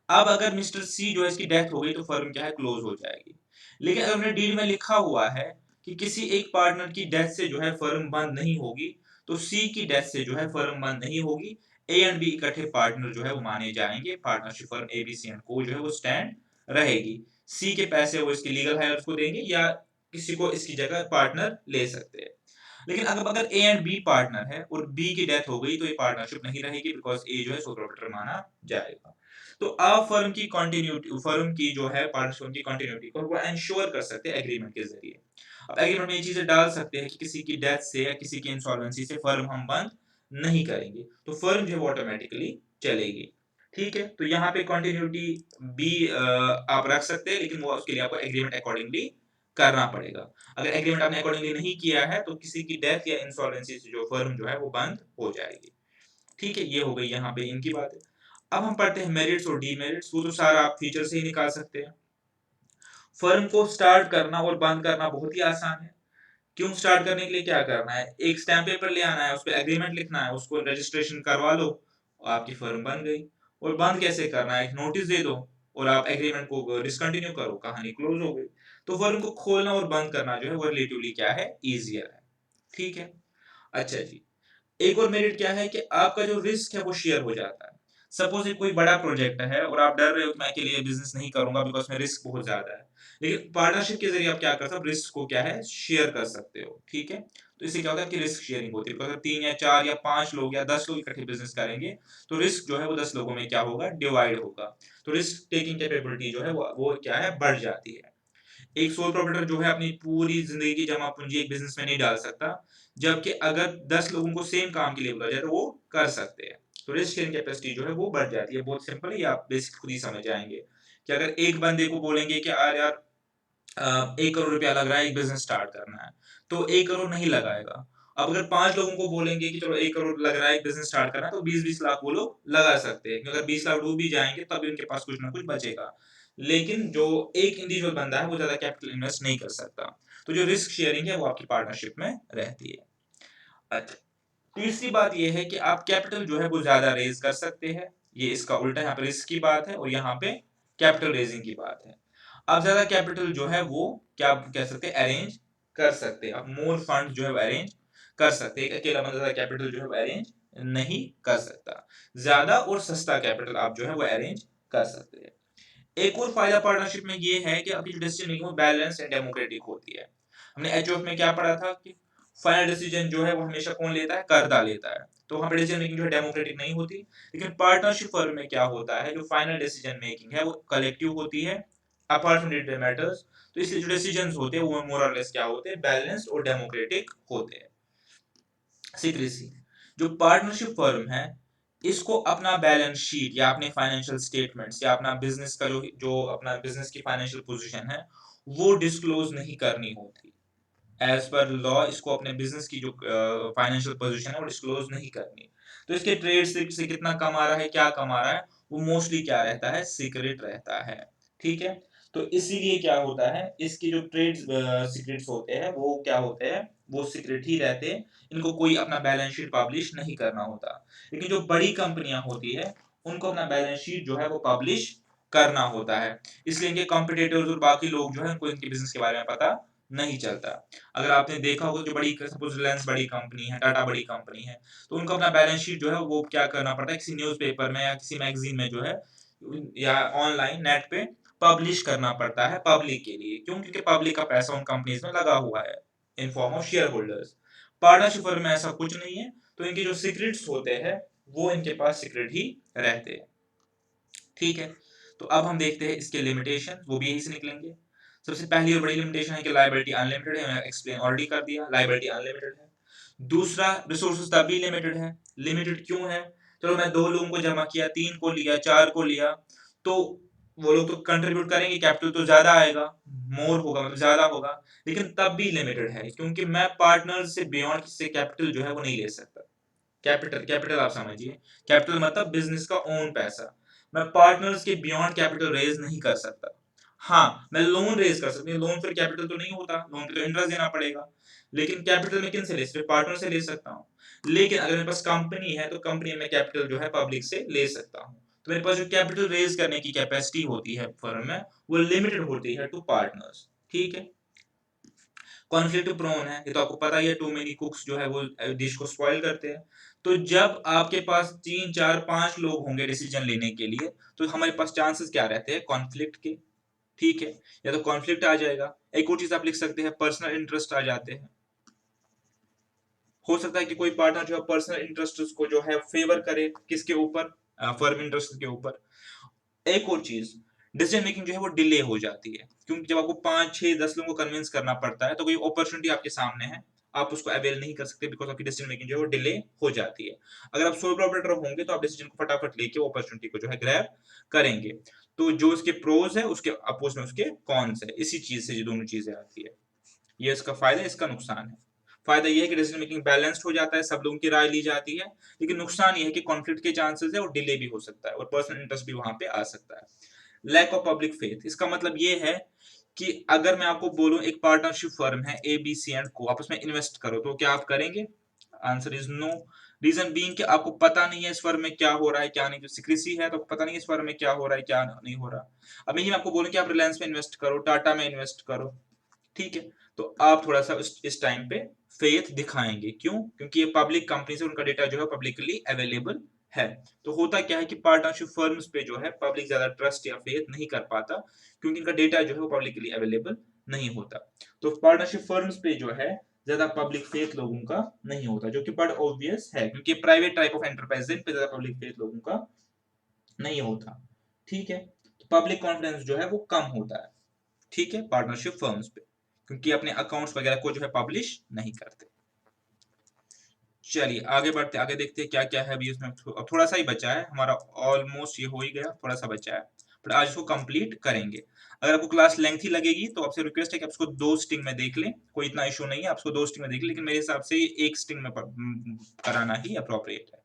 अब अगर मिस्टर सी जो है इसकी डेथ हो गई तो फर्म क्या है, क्लोज हो जाएगी। लेकिन अगर उन्होंने डीड में लिखा हुआ है कि किसी एक पार्टनर की डेथ से जो है फर्म बंद नहीं होगी, तो सी की डेथ से जो है फर्म बंद नहीं होगी। ए एंड बी इकट्ठे पार्टनर जो है वो माने जाएंगे, partnership firm A B C and को जो है वो स्टैंड रहेगी। सी के पैसे वो इसकी लीगल हायर को देंगे या किसी को इसकी जगह पार्टनर ले सकते हैं। लेकिन अगर ए एंड बी पार्टनर है और बी की डेथ हो गई तो ये पार्टनरशिप नहीं रहेगी, बिकॉज ए जो है सोल प्रोप्राइटर माना जाएगा। तो आप फर्म की कंटिन्यूटी, फर्म की जो है पार्टनरशिप की कंटिन्यूटी को वो एंश्योर कर सकते हैं एग्रीमेंट के जरिए। अब एग्रीमेंट में ये चीजें डाल सकते हैं कि किसी की डेथ से या किसी की इंसॉल्वेंसी से फर्म हम बंद नहीं करेंगे, तो फर्म जो है ऑटोमेटिकली चलेगी। ठीक है, तो यहाँ पे कंटिन्यूटी बी आप रख सकते हैं, लेकिन वो उसके लिए आपको एग्रीमेंट अकॉर्डिंगली करना पड़ेगा। अगर एग्रीमेंट आपने अकॉर्डिंगली नहीं किया है तो किसी की डेथ या इंसॉल्वेंसी से जो फर्म जो है वो बंद हो जाएगी। ठीक है, ये हो गई यहाँ पे इनकी बात है। अब हम पढ़ते हैं मेरिट्स और डीमेरिट्स। वो तो सारा आप फीचर से ही निकाल सकते हैं। फर्म को स्टार्ट करना और बंद करना बहुत ही आसान है। क्यों? स्टार्ट करने के लिए क्या करना है, एक स्टैम्प पेपर ले आना है, उस पर एग्रीमेंट लिखना है, उसको रजिस्ट्रेशन करवा लो, आपकी फर्म बन गई। और बंद कैसे करना है, एक नोटिस दे दो और आप एग्रीमेंट को डिसकंटिन्यू करो, कहानी क्लोज हो गई। तो फर्म को खोलना और बंद करना जो है वो रिलेटिवली क्या है, इजियर है। ठीक है, अच्छा जी। एक और मेरिट क्या है कि आपका जो रिस्क है वो शेयर हो जाता है। सपोज एक कोई बड़ा प्रोजेक्ट है और आप डर रहे हो कि मैं अकेले बिजनेस नहीं करूंगा बिकॉज में रिस्क बहुत ज्यादा है, लेकिन पार्टनरशिप के जरिए आप क्या कर सकते हो, रिस्क को क्या है, शेयर कर सकते हो। ठीक है, तो इससे क्या होता है कि रिस्क शेयरिंग होती है। अगर 3 या 4 या 5 लोग या 10 लोग इकट्ठे बिजनेस करेंगे तो रिस्क जो है वो 10 लोगों में क्या होगा, डिवाइड होगा। तो रिस्क टेकिंग कैपेबिलिटी जो है वो क्या है, बढ़ जाती है। एक सोल प्रोप्राइटर जो है अपनी पूरी जिंदगी की जमा पूंजी एक बिजनेस में नहीं डाल सकता, जबकि अगर 10 लोगों को सेम काम के लिए बोला जाए तो वो कर सकते हैं। तो रिस्क शेयरिंग कैपेसिटी जो है वो बढ़ जाती है। बहुत सिंपल है, ये आप बेसिक खुद ही समझ जाएंगे कि अगर एक बंदे को बोलेंगे कि यार 1 करोड़ रुपया लग रहा है एक बिजनेस स्टार्ट करना है, तो 1 करोड़ नहीं लगाएगा। अब अगर 5 लोगों को बोलेंगे कि चलो 1 करोड़ लग रहा है बिजनेस स्टार्ट करना, तो 20-20 लाख वो लोग लगा सकते हैं, अगर 20 लाख डूब भी जाएंगे तभी उनके पास कुछ ना कुछ बचेगा। लेकिन जो एक इंडिविजुअल बंदा है वो ज्यादा कैपिटल इन्वेस्ट नहीं कर सकता। तो जो रिस्क शेयरिंग है वो आपकी पार्टनरशिप में रहती है। अच्छा, तीसरी बात ये है कि आप कैपिटल जो है वो ज्यादा रेज कर सकते हैं। ये इसका उल्टा, यहाँ पे रिस्क की बात है और यहाँ पे कैपिटल रेजिंग की बात है। आप ज्यादा कैपिटल जो है वो क्या कह सकते हैं, अरेंज कर सकते हैं। आप मोर फंड जो है अरेंज कर सकते हैं। एक अकेला बंदा ज्यादा कैपिटल जो है वो अरेंज नहीं कर सकता। ज्यादा और सस्ता कैपिटल आप जो है वो अरेंज कर सकते हैं। एक और फायदा पार्टनरशिप में ये है कि आपकी decision making balance and democratic होती है। हमने एचओएफ में क्या पढ़ा था कि फाइनल डिसीजन जो है वो हमेशा कौन लेता है, कर्ता लेता है। तो वहां पे डिसीजन मेकिंग जो है डेमोक्रेटिक नहीं होती। लेकिन पार्टनरशिप फर्म में क्या होता है, जो फाइनल डिसीजन मेकिंग है वो कलेक्टिव होती है, अपार्ट फ्रॉम इट मैटर्स। तो इसलिए जो डिसीजंस होते हैं वो मोर और लेस क्या होते हैं, बैलेंस्ड और डेमोक्रेटिक होते हैं। सीक्रेसी, जो पार्टनरशिप फर्म है इसको अपना बैलेंस शीट या अपने फाइनेंशियल स्टेटमेंट्स या अपना बिजनेस का जो अपना बिजनेस की फाइनेंशियल पोजीशन है वो डिस्क्लोज नहीं करनी होती। एज पर लॉ इसको अपने बिजनेस की जो फाइनेंशियल पोजीशन है वो डिस्क्लोज नहीं करनी। तो इसके ट्रेड से कितना कमा रहा है, क्या कमा रहा है, वो मोस्टली क्या रहता है, सीक्रेट रहता है। ठीक है, तो इसीलिए क्या होता है, इसके जो ट्रेड सीक्रेट्स होते हैं वो क्या होते हैं, वो सीक्रेट ही रहते हैं। इनको कोई अपना बैलेंस शीट पब्लिश नहीं करना होता। लेकिन जो बड़ी कंपनियां होती है उनको अपना बैलेंस शीट जो है वो पब्लिश करना होता है। इसलिए इनके कॉम्पिटिटर्स और बाकी लोग जो है उनको इनके बिजनेस के बारे में पता नहीं चलता। अगर आपने देखा होगा जो बड़ी सपोज रिलायंस बड़ी कंपनी है, टाटा बड़ी कंपनी है, तो उनको अपना बैलेंस शीट जो है वो क्या करना पड़ता है, किसी न्यूज़पेपर में या किसी मैगजीन में जो है या ऑनलाइन नेट पे पब्लिश करना पड़ता है पब्लिक के लिए। क्यों? क्योंकि पब्लिक का पैसा उन कंपनीज में लगा हुआ है in form of share holders. Partnership firm में ऐसा कुछ नहीं है, तो इनके जो सीक्रेट्स होते हैं वो इनके पास सीक्रेट ही रहते हैं। ठीक है, तो अब हम देखते हैं इसके लिमिटेशन, वो भी यही से निकलेंगे। सबसे पहली और बड़ी लिमिटेशन है कि लायबिलिटी अनलिमिटेड है, मैंने एक्सप्लेन ऑलरेडी कर दिया, लायबिलिटी अनलिमिटेड है। दूसरा, रिसोर्सेज तभी लिमिटेड है। लिमिटेड क्यों है? चलो मैं 2 लोगों को जमा किया, 3 को लिया, 4 को लिया, तो वो लोग तो कंट्रीब्यूट करेंगे, कैपिटल तो ज्यादा आएगा, मोर होगा मतलब ज्यादा होगा, लेकिन तब भी लिमिटेड है क्योंकि मैं पार्टनर से बियॉन्ड किसी कैपिटल जो है वो नहीं ले सकता। कैपिटल कैपिटल आप समझिए, कैपिटल मतलब बिजनेस का ओन पैसा। मैं पार्टनर्स के बियॉन्ड कैपिटल रेज नहीं कर सकता। हाँ, मैं लोन रेज कर सकती हूँ, लोन फिर कैपिटल तो नहीं होता, लोन पे तो इंटरेस्ट देना पड़ेगा। लेकिन कैपिटल में किन से ले, सिर्फ पार्टनर से ले सकता हूँ। लेकिन अगर मेरे पास कंपनी है तो कंपनी में कैपिटल जो है पब्लिक से ले सकता हूँ। तो मेरे पास जो कैपिटल रेज करने की कैपेसिटी होती है फर्म में वो लिमिटेड होती है टू पार्टनर्स। ठीक है, कॉन्फ्लिक्ट प्रोन है, ये तो आपको पता ही है, टू मेनी कुक्स जो है वो डिश को स्पॉइल करते हैं। तो जब आपके पास 3 4 5 लोग होंगे डिसीजन लेने के लिए, तो हमारे पास चांसेस क्या रहते हैं, कॉन्फ्लिक्ट के। ठीक है, या तो कॉन्फ्लिक्ट आ जाएगा, एक और चीज आप लिख सकते हैं, पर्सनल इंटरेस्ट आ जाते हैं। हो सकता है कि कोई पार्टनर जो है पर्सनल इंटरेस्ट को जो है फेवर करे किसके ऊपर, फर्म इंटरेस्ट के ऊपर। एक और चीज, डिसीजन मेकिंग जो है वो डिले हो जाती है, क्योंकि जब आपको 5 6 10 लोगों को कन्विंस करना पड़ता है तो कोई अपॉर्चुनिटी आपके सामने है, आप उसको अवेल नहीं कर सकते बिकॉज आपकी डिसीजन मेकिंग जो है वो डिले हो जाती है। अगर आप सोलो प्रोप्राइटर होंगे तो आप डिसीजन को फटाफट लेके वो अपॉर्चुनिटी को जो है ग्रैब करेंगे। तो जो उसके प्रोज है उसके अपोज में उसके कॉन्स है, इसी चीज से ये दोनों चीजें आती है। ये इसका फायदा है, इसका नुकसान है। फायदा ये है कि डिसीजन मेकिंग बैलेंस्ड हो जाता है, सब लोगों की राय ली जाती है। लेकिन नुकसान ये है कि कॉन्फ्लिक्ट के चांसेस है और डिले भी हो सकता है और पर्सनल इंटरेस्ट भी वहां पे आ सकता है। लैक ऑफ पब्लिक फेथ, इसका मतलब ये है कि अगर मैं आपको बोलूं एक पार्टनरशिप फर्म है ए बी सी एंड को, आप उसमें इन्वेस्ट करो, तो क्या आप करेंगे? Answer is no. Reason being कि आपको पता नहीं है इस फर्म में क्या हो रहा है क्या नहीं, जो सिक्रेसी है तो पता नहीं इस फर्म में क्या हो रहा है क्या नहीं हो रहा। अब यही मैं आपको बोलूं कि आप रिलायंस में इन्वेस्ट करो, टाटा में इन्वेस्ट करो, ठीक है, तो आप थोड़ा सा इस टाइम पे फेथ दिखाएंगे। क्यों? क्योंकि ये पब्लिक कंपनी से उनका डेटा जो है पब्लिकली अवेलेबल है। तो होता क्या है कि पार्टनरशिप फर्म्स पे जो है पब्लिक ज्यादा ट्रस्ट या फेथ नहीं कर पाता, क्योंकि इनका डेटा जो है वो पब्लिकली अवेलेबल नहीं होता। तो पार्टनरशिप फर्म्स पे जो है ज्यादा पब्लिक फेथ लोगों का नहीं होता, जो कि बड़ा ऑब्वियस है क्योंकि प्राइवेट टाइप ऑफ एंटरप्राइज पे ज्यादा पब्लिक फेथ लोगों का नहीं होता। ठीक है, तो पब्लिक कॉन्फिडेंस जो है वो कम होता है, ठीक है, पार्टनरशिप फर्म्स पे, क्योंकि अपने अकाउंट्स वगैरह को जो है पब्लिश नहीं करते। चलिए आगे बढ़ते, आगे देखते हैं क्या क्या है अभी इसमें। अब थोड़ा सा ही बचा है हमारा, ऑलमोस्ट ये हो ही गया, थोड़ा सा बचा है। बट आज इसको कंप्लीट करेंगे। अगर आपको क्लास लेंथी लगेगी तो आपसे रिक्वेस्ट है कि आप इसको 2 स्टिंग में देख लें, कोई इतना इशू नहीं है, आप इसको 2 स्टिंग में देख लें, लेकिन मेरे हिसाब से ये 1 स्टिंग में कराना ही अप्रोप्रिएट है।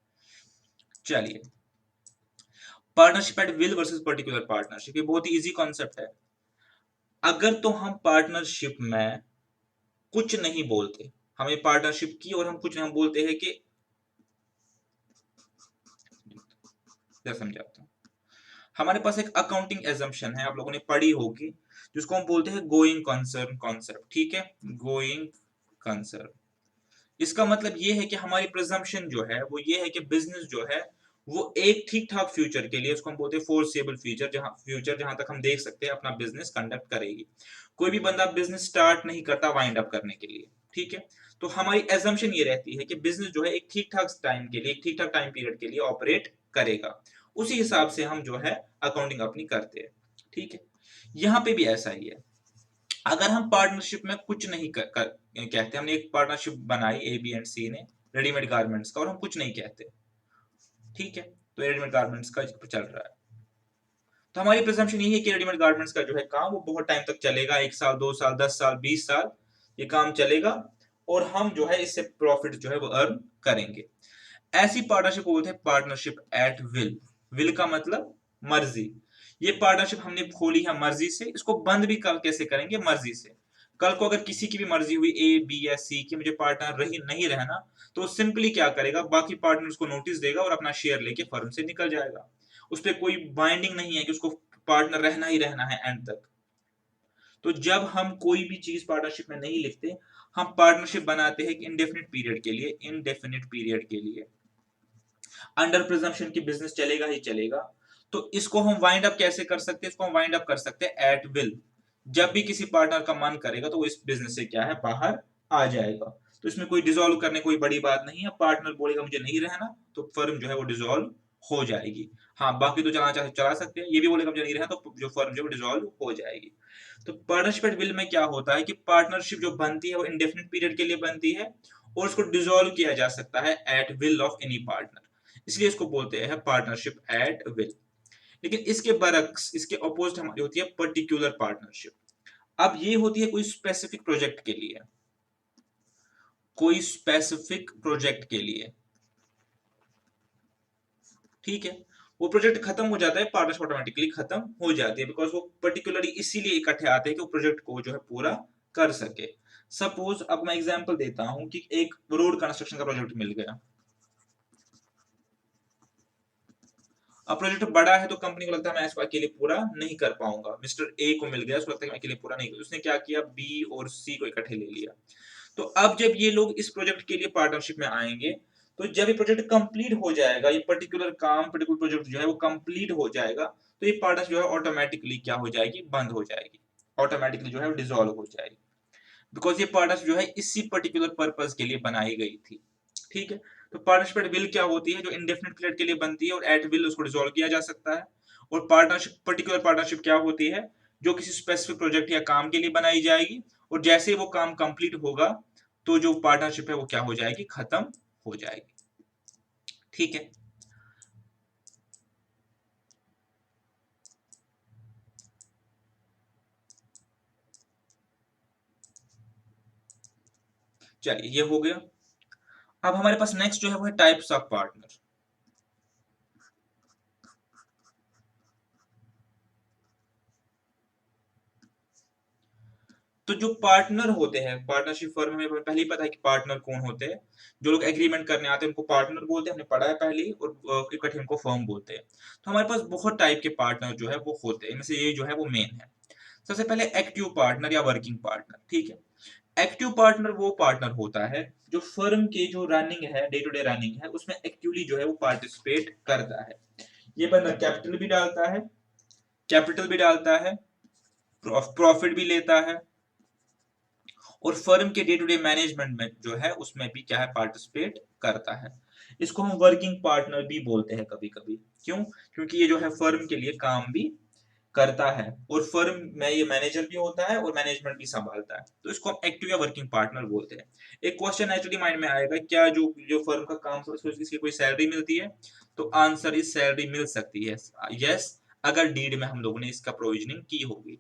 चलिए, partnership at will versus particular partnership, ये बहुत ही इजी कॉन्सेप्ट है। अगर तो हम पार्टनरशिप में कुछ नहीं बोलते, हमें पार्टनरशिप की और हम कुछ नहीं, हम बोलते हैं कि, समझाता हूँ, हमारे पास एक अकाउंटिंग एजम्पशन है, आप लोगों ने पढ़ी होगी, जिसको हम बोलते हैं गोइंग कंसर्न कॉन्सेप्ट, ठीक है, गोइंग कंसर्न। इसका मतलब ये है कि हमारी प्रिजम्पशन जो है वो ये है कि बिजनेस जो है वो एक ठीक ठाक फ्यूचर के लिए, उसको हम बोलते हैं फोरसेबल फ्यूचर, जहां तक हम देख सकते हैं अपना बिजनेस कंडक्ट करेगी। कोई भी बंदा बिजनेस स्टार्ट नहीं करता वाइंड अप करने के लिए, ठीक है। तो हमारी एजम्पशन ये रहती है कि बिजनेस जो है एक ठीक ठाक टाइम के लिए, एक ठीक ठाक टाइम पीरियड के लिए ऑपरेट करेगा, उसी हिसाब से हम जो है अकाउंटिंग अपनी करते हैं, ठीक है। यहाँ पे भी ऐसा ही है। अगर हम पार्टनरशिप में कुछ नहीं कहते, हमने एक पार्टनरशिप बनाई ए बी एंड सी ने रेडीमेड गारमेंट्स का, और हम कुछ नहीं कहते, ठीक है, तो रेडीमेड गारमेंट्स का चल रहा है, तो हमारी प्रिजम्पशन यही है कि रेडीमेड गारमेंट्स का जो है काम वो बहुत टाइम तक चलेगा, 1 साल 2 साल 10 साल 20 साल ये काम चलेगा, और हम जो है इससे प्रॉफिट जो है वो अर्न करेंगे। ऐसी पार्टनरशिप को बोलते हैं पार्टनरशिप एट विल। विल का मतलब मर्जी। ये पार्टनरशिप हमने खोली है मर्जी से, इसको बंद भी कल कैसे करेंगे, मर्जी से। कल को अगर किसी की भी मर्जी हुई ए बी या सी की मुझे पार्टनर नहीं रहना, तो सिंपली क्या करेगा, बाकी पार्टनर्स को नोटिस देगा और अपना शेयर लेके फर्म से निकल जाएगा। उस पर कोई बाइंडिंग नहीं है कि उसको पार्टनर रहना ही रहना है एंड तक। तो जब हम कोई भी चीज पार्टनरशिप में नहीं लिखते, हम पार्टनरशिप बनाते हैं इनडेफिनिट पीरियड के लिए, इनडेफिनिट पीरियड के लिए, अंडर प्रिजम्पशन की बिजनेस चलेगा ही चलेगा। तो इसको हम वाइंड अप कैसे कर सकते हैं, इसको हम वाइंड अप कर सकते हैं एट विल। जब भी किसी पार्टनर का मन करेगा तो वो इस बिजनेस से क्या है, बाहर आ जाएगा। तो इसमें कोई डिसॉल्व करने कोई बड़ी बात नहीं है, पार्टनर बोलेगा मुझे नहीं रहना तो फर्म जो है वो डिसॉल्व हो जाएगी। हाँ, बाकी तो चलाना चाहे चला सकते हैं, ये भी बोलेगा मुझे नहीं रहना तो जो फर्म जो है डिसॉल्व हो जाएगी। तो पार्टनरशिप एट विल में क्या होता है कि पार्टनरशिप जो बनती है वो इंडेफिनिट पीरियड के लिए बनती है, और उसको डिसॉल्व किया जा सकता है at will of any partner, इसलिए इसको बोलते हैं पार्टनरशिप एट विल। लेकिन इसके बरक्स, इसके अपोजिट हमारी होती है पर्टिकुलर पार्टनरशिप। अब ये होती है कोई स्पेसिफिक प्रोजेक्ट के लिए, कोई स्पेसिफिक प्रोजेक्ट के लिए, ठीक है। वो प्रोजेक्ट खत्म हो जाता है, पार्टनरशिप ऑटोमेटिकली खत्म हो जाती है, बिकॉज वो पर्टिकुलरली इसीलिए इकट्ठे आते हैं कि वो प्रोजेक्ट को जो है पूरा कर सके। सपोज अब मैं एग्जांपल देता हूं कि एक रोड कंस्ट्रक्शन का प्रोजेक्ट मिल गया। अब प्रोजेक्ट बड़ा है तो कंपनी को लगता है मैं इसको अकेले पूरा नहीं कर पाऊंगा, मिस्टर ए को मिल गया, उसको लगता है मैं अकेले पूरा नहीं कर, उसने क्या किया, बी और सी को इकट्ठे ले लिया। तो अब जब ये लोग इस प्रोजेक्ट के लिए पार्टनरशिप में आएंगे, तो जब ये प्रोजेक्ट कंप्लीट हो जाएगा, ये पर्टिकुलर काम पर्टिकुलर प्रोजेक्ट जो है वो कंप्लीट हो जाएगा, तो ये पार्टनरशिप जो है ऑटोमेटिकली क्या हो जाएगी, बंद हो जाएगी, ऑटोमेटिकली जो है डिसॉल्व हो जाएगी, बिकॉज ये पार्टनरशिप जो है इसी पर्टिकुलर पर्पज के लिए बनाई गई थी, ठीक है। तो पार्टनरशिप एट विल क्या होती है, जो इंडेफिनिट पीरियड के लिए बनती है और एट विल उसको डिसॉल्व किया जा सकता है। और पार्टनरशिप पर्टिकुलर पार्टनरशिप क्या होती है, जो किसी स्पेसिफिक प्रोजेक्ट या काम के लिए बनाई जाएगी, और जैसे ही वो काम कंप्लीट होगा तो जो पार्टनरशिप है वो क्या हो जाएगी, खत्म हो जाएगी, ठीक है। चलिए, ये हो गया। अब हमारे पास नेक्स्ट जो है वो है टाइप्स ऑफ पार्टनर। तो जो पार्टनर होते हैं पार्टनरशिप फर्म में, हमें पहले ही पता है कि पार्टनर कौन होते हैं। जो लोग एग्रीमेंट करने आते हैं उनको पार्टनर बोलते हैं, हमने पढ़ा है पहले ही, और इकट्ठे उनको फर्म बोलते हैं। तो हमारे पास बहुत टाइप के पार्टनर जो है वो होते हैं, इनमें से ये जो है वो मेन है। सबसे पहले एक्टिव पार्टनर या वर्किंग पार्टनर, ठीक है। एक्टिव पार्टनर वो पार्टनर होता है जो फर्म के जो रनिंग है, डे टू डे रनिंग है, उसमें एक्टिवली जो है वो पार्टिसिपेट करता है। ये बंदा कैपिटल भी डालता है, कैपिटल भी डालता है, प्रॉफिट भी लेता है, और फर्म के डे टू डे मैनेजमेंट में जो है उसमें भी क्या है, पार्टिसिपेट करता है। इसको हम वर्किंग पार्टनर भी बोलते हैं कभी कभी। क्यों? क्योंकि ये जो है फर्म के लिए काम भी करता है, और फर्म में ये मैनेजर भी होता है और मैनेजमेंट भी संभालता है, तो इसको हम एक्टिव या वर्किंग पार्टनर बोलते हैं। एक क्वेश्चन एक्चुअली माइंड में आएगा, क्या जो जो फर्म का काम है उसको इसकी कोई सैलरी मिलती है? तो आंसर इज सैलरी मिल सकती है, यस। अगर डीड में हम लोगों ने इसका प्रोविजनिंग की होगी।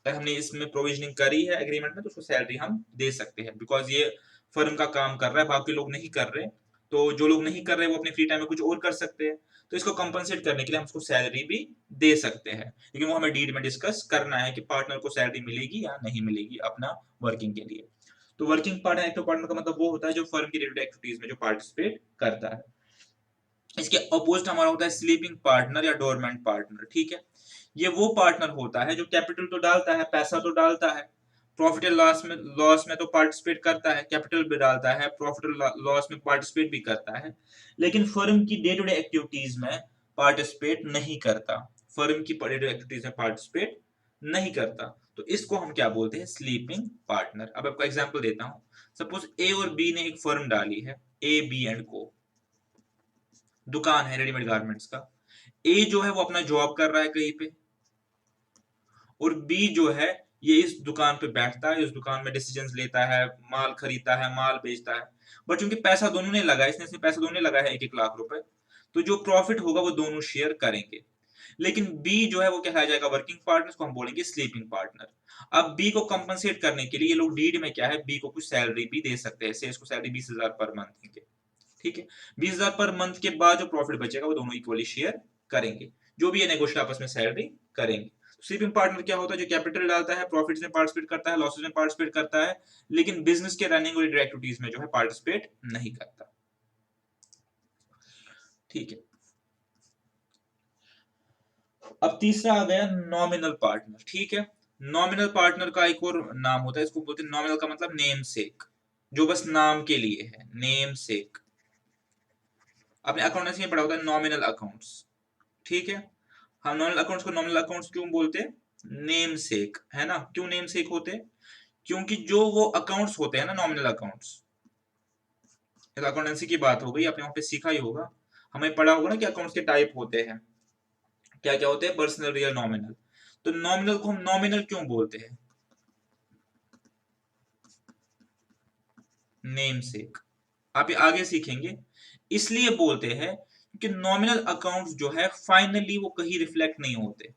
अगर हमने इसमें प्रोविजनिंग करी है एग्रीमेंट में तो उसको सैलरी हम दे सकते हैं, बिकॉज ये फर्म का काम कर रहा है, बाकी लोग नहीं कर रहे। तो जो लोग नहीं कर रहे वो अपने फ्री टाइम में कुछ और कर सकते हैं, तो इसको कंपनसेट करने के लिए हम उसको सैलरी भी दे सकते हैं, लेकिन वो हमें डीड में डिस्कस करना है कि पार्टनर को सैलरी मिलेगी या नहीं मिलेगी अपना वर्किंग के लिए। तो वर्किंग पार्टनर, एक्टिव पार्टनर का मतलब वो होता है जो फर्म की डेली एक्टिविटीज में जो पार्टिसिपेट करता है। इसके अपोजिट हमारा होता है स्लीपिंग पार्टनर या डोरमेंट पार्टनर। ठीक है, ये वो पार्टनर होता है जो कैपिटल तो डालता है, पैसा तो डालता है, प्रॉफिट एंड लॉस में तो पार्टिसिपेट करता है, कैपिटल भी डालता है, प्रॉफिट एंड लॉस में पार्टिसिपेट भी करता है, लेकिन फर्म की डे टू डे एक्टिविटीज में पार्टिसिपेट नहीं करता, फर्म की डे टू डे एक्टिविटीज में पार्टिसिपेट नहीं करता। तो इसको हम क्या बोलते हैं, स्लीपिंग पार्टनर। अब आपको एग्जांपल देता हूं, सपोज ए और बी ने एक फर्म डाली है, ए बी एंड को, दुकान है रेडीमेड गारमेंट्स का। ए जो है वो अपना जॉब कर रहा है कहीं पे, और बी जो है ये इस दुकान पे बैठता है, इस दुकान में डिसीजंस लेता है, माल खरीदता है, माल बेचता है। बट चूंकि पैसा दोनों ने लगा, इसने पैसा दोनों ने लगा है 1-1 लाख रुपए, तो जो प्रॉफिट होगा वो दोनों शेयर करेंगे। लेकिन बी जो है वो कहलाया जाएगा वर्किंग पार्टनर, को हम बोलेंगे स्लीपिंग पार्टनर। अब बी को कंपनसेट करने के लिए ये लोग डीड में क्या है, बी को कुछ सैलरी भी दे सकते हैं, से इसको सैलरी 20,000 पर मंथ देंगे। ठीक है, 20,000 पर मंथ के बाद जो प्रॉफिट बचेगा वो दोनों इक्वली शेयर करेंगे, जो भी ये नेगोशिएट आपस में सैलरी करेंगे। स्लीपिंग पार्टनर क्या होता है, जो कैपिटल डालता है, प्रॉफिट्स में पार्टिसिपेट करता है, लॉसेस में पार्टिसिपेट करता है, लेकिन बिजनेस के रनिंग और एक्टिविटीज में जो है पार्टिसिपेट नहीं करता। ठीक है, अब तीसरा आ गया नॉमिनल पार्टनर। ठीक है, नॉमिनल पार्टनर का एक और नाम होता है, इसको बोलते हैं नॉमिनल का मतलब नेम सेक, जो बस नाम के लिए है, नेम सेक। आपने अकाउंटेंसी में पढ़ा होता है नॉमिनल अकाउंट्स। ठीक है, हम नॉमिनल अकाउंट्स को नॉमिनल अकाउंट्स क्यों बोलते हैं, नेम सेक, है ना। क्यों नेम सेक होते हैं, क्योंकि जो वो अकाउंट्स होते हैं ना, नॉमिनल अकाउंट्स, तो अकाउंटेंसी की बात हो गई, आपने वहां पे सीखा ही होगा, हमें पढ़ा होगा ना कि अकाउंट्स के टाइप होते हैं, क्या क्या होते हैं, पर्सनल, रियल, नॉमिनल। तो नॉमिनल को हम नॉमिनल क्यों बोलते हैं, नेम सेक, आप ये आगे सीखेंगे। इसलिए बोलते हैं कि नॉमिनल अकाउंट्स जो है फाइनली वो कहीं रिफ्लेक्ट नहीं होते।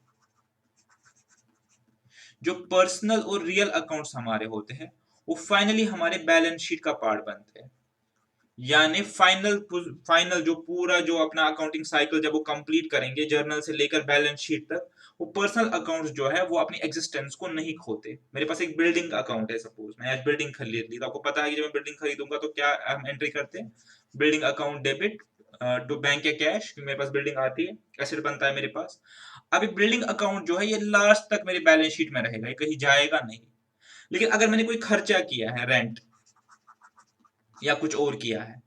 जो पर्सनल और रियल अकाउंट्स हमारे होते हैं वो फाइनली हमारे बैलेंस शीट का पार्ट बनते हैं, यानी फाइनल फाइनल जो पूरा जो अपना अकाउंटिंग साइकिल जब वो कंप्लीट करेंगे, जर्नल से लेकर बैलेंस शीट तक, वो पर्सनल अकाउंट्स जो है वो अपनी एग्जिस्टेंस को नहीं खोते। मेरे पास एक बिल्डिंग अकाउंट है, सपोज मैं आज बिल्डिंग खरीद ली, तो आपको पता है कि जब मैं बिल्डिंग खरीदूंगा तो क्या हम एंट्री करते हैं, building account debit to bank या कैश, मेरे पास बिल्डिंग आती है, एसेट बनता है मेरे पास। अभी बिल्डिंग अकाउंट जो है ये लास्ट तक मेरे बैलेंस शीट में रहेगा, ये कहीं जाएगा नहीं। लेकिन अगर मैंने कोई खर्चा किया है, रेंट या कुछ और किया है,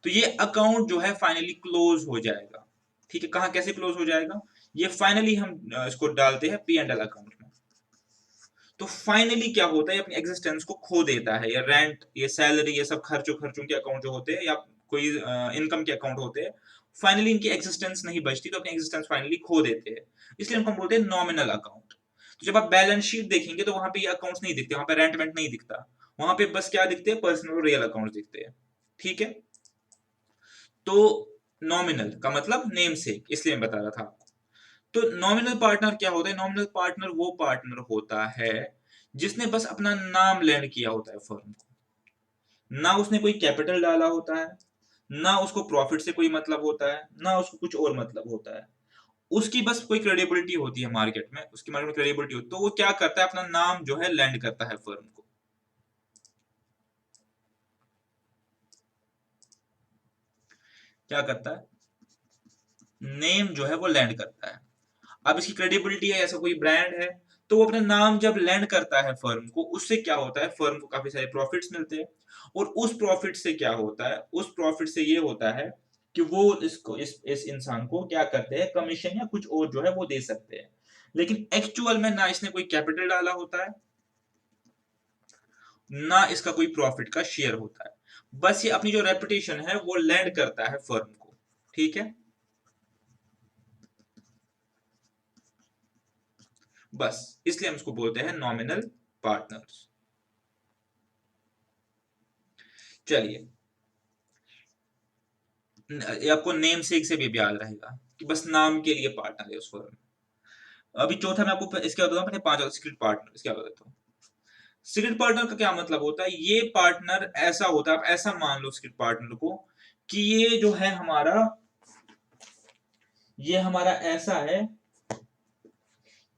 तो ये अकाउंट जो है फाइनली क्लोज हो जाएगा। ठीक है, कहाँ कैसे क्लोज हो जाएगा, ये फाइनली हम इसको डालते हैं पी एंड एल अकाउंट में। तो फाइनली क्या होता है, अपनी एग्जिस्टेंस को खो देता है, ये रेंट, ये सैलरी, ये सब खर्चों खर्चों के अकाउंट जो होते हैं या कोई इनकम के अकाउंट होते हैं, फाइनली इनकी एग्जिस्टेंस नहीं बचती, तो अपनी एग्जिस्टेंस फाइनली खो देते हैं। इसलिए उनको हम बोलते हैं नॉमिनल अकाउंट। तो जब आप बैलेंस शीट देखेंगे तो वहां पे ये अकाउंट्स नहीं दिखते, वहां पे रेंट वेंट नहीं दिखता, वहां पे बस क्या दिखते हैं, पर्सनल और रियल अकाउंट दिखते हैं। ठीक है, तो नॉमिनल का मतलब नेम सेक, इसलिए मैं बता रहा था आपको। तो नॉमिनल पार्टनर क्या होता है, नॉमिनल पार्टनर वो पार्टनर होता है जिसने बस अपना नाम लैंड किया होता है फर्म को, ना उसने कोई कैपिटल डाला होता है, ना उसको प्रॉफिट से कोई मतलब होता है, ना उसको कुछ और मतलब होता है। उसकी बस कोई क्रेडिबिलिटी होती है मार्केट में, उसकी मार्केट में क्रेडिबिलिटी होती है, तो वो क्या करता है, अपना नाम जो है लैंड करता है फर्म को। क्या करता है, नेम जो है वो लैंड करता है। अब इसकी क्रेडिबिलिटी है, ऐसा कोई ब्रांड है, तो वो अपना नाम जब लैंड करता है फर्म को, उससे क्या होता है, फर्म को काफी सारे प्रॉफिट्स मिलते हैं। और उस प्रॉफिट से क्या होता है, उस प्रॉफिट से ये होता है कि वो इसको इस इंसान को क्या करते हैं, कमीशन या कुछ और जो है वो दे सकते हैं। लेकिन एक्चुअल में ना इसने कोई कैपिटल डाला होता है, ना इसका कोई प्रॉफिट का शेयर होता है, बस ये अपनी जो रेपुटेशन है वो लैंड करता है फर्म को। ठीक है, बस इसलिए हम इसको बोलते हैं नॉमिनल पार्टनर्स। चलिए, ये आपको नेम सेक से भी याद रहेगा कि बस नाम के लिए पार्टनर है उस फर्म में। अभी चौथा मैं आपको इसके बताता हूँ, पहले पांच सीक्रेट पार्टनर इसके बता देता हूँ। सीक्रेट पार्टनर का क्या मतलब होता है? ये पार्टनर ऐसा होता है, आप ऐसा मान लो सीक्रेट पार्टनर को कि ये हमारा ऐसा है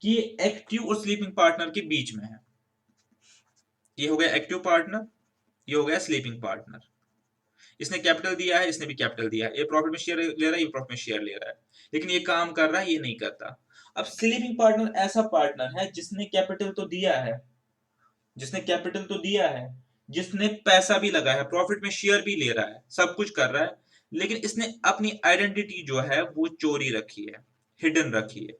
कि एक्टिव और स्लीपिंग पार्टनर के बीच में है। ये हो गया एक्टिव पार्टनर, ये हो गया स्लीपिंग पार्टनर। इसने कैपिटल दिया है, इसने भी कैपिटल दिया है, ये प्रॉफिट में शेयर ले रहा है, ये प्रॉफिट में शेयर ले रहा है, लेकिन ये काम कर रहा है, ये नहीं करता। अब स्लीपिंग पार्टनर ऐसा पार्टनर है जिसने कैपिटल तो दिया है, जिसने कैपिटल तो दिया है, जिसने पैसा भी लगा है, प्रॉफिट में शेयर भी ले रहा है, सब कुछ कर रहा है, लेकिन इसने अपनी आइडेंटिटी जो है वो चोरी रखी है, हिडन रखी है।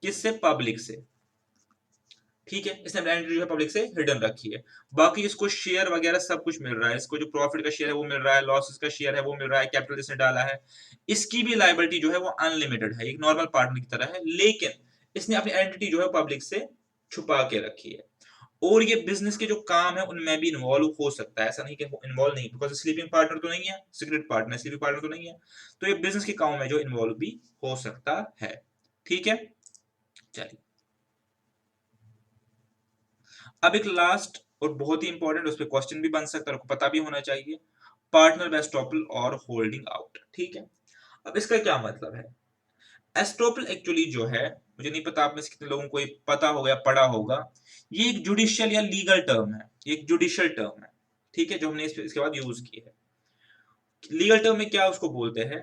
किससे? पब्लिक से। ठीक है, इसने आइडेंटिटी जो है पब्लिक से हिडन रखी है। बाकी इसको शेयर वगैरह सब कुछ मिल रहा है, इसको जो प्रॉफिट का शेयर है वो मिल रहा है, लॉसेस का शेयर है वो मिल रहा है, कैपिटल इसने डाला है, इसकी भी लायबिलिटी जो है वो अनलिमिटेड है, एक नॉर्मल पार्टनर की तरह है, लेकिन इसने अपनी आइडेंटिटी जो है पब्लिक से छुपा के रखी है। और ये बिजनेस के जो काम है उनमें भी इन्वॉल्व हो सकता है, ऐसा नहीं कि इन्वॉल्व नहीं, बिकॉज स्लीपिंग पार्टनर तो नहीं है, सीक्रेट पार्टनर स्लीपिंग पार्टनर तो नहीं है, तो ये बिजनेस के काम में जो इन्वॉल्व भी हो सकता है। ठीक है, चलिए अब एक लास्ट और बहुत ही इंपॉर्टेंट, उस पर क्वेश्चन भी बन सकता है, आपको पता भी होना चाहिए, पार्टनर एस्टॉपल और होल्डिंग आउट। ठीक है, अब इसका क्या मतलब है? एस्टॉपल एक्चुअली जो है, मुझे नहीं पता आप में से कितने लोगों को ये पता होगा या पढ़ा होगा, ये एक जुडिशियल या लीगल टर्म है, ये एक जुडिशियल टर्म है। ठीक है, जो हमने इसके बाद यूज की है। लीगल टर्म में क्या उसको बोलते हैं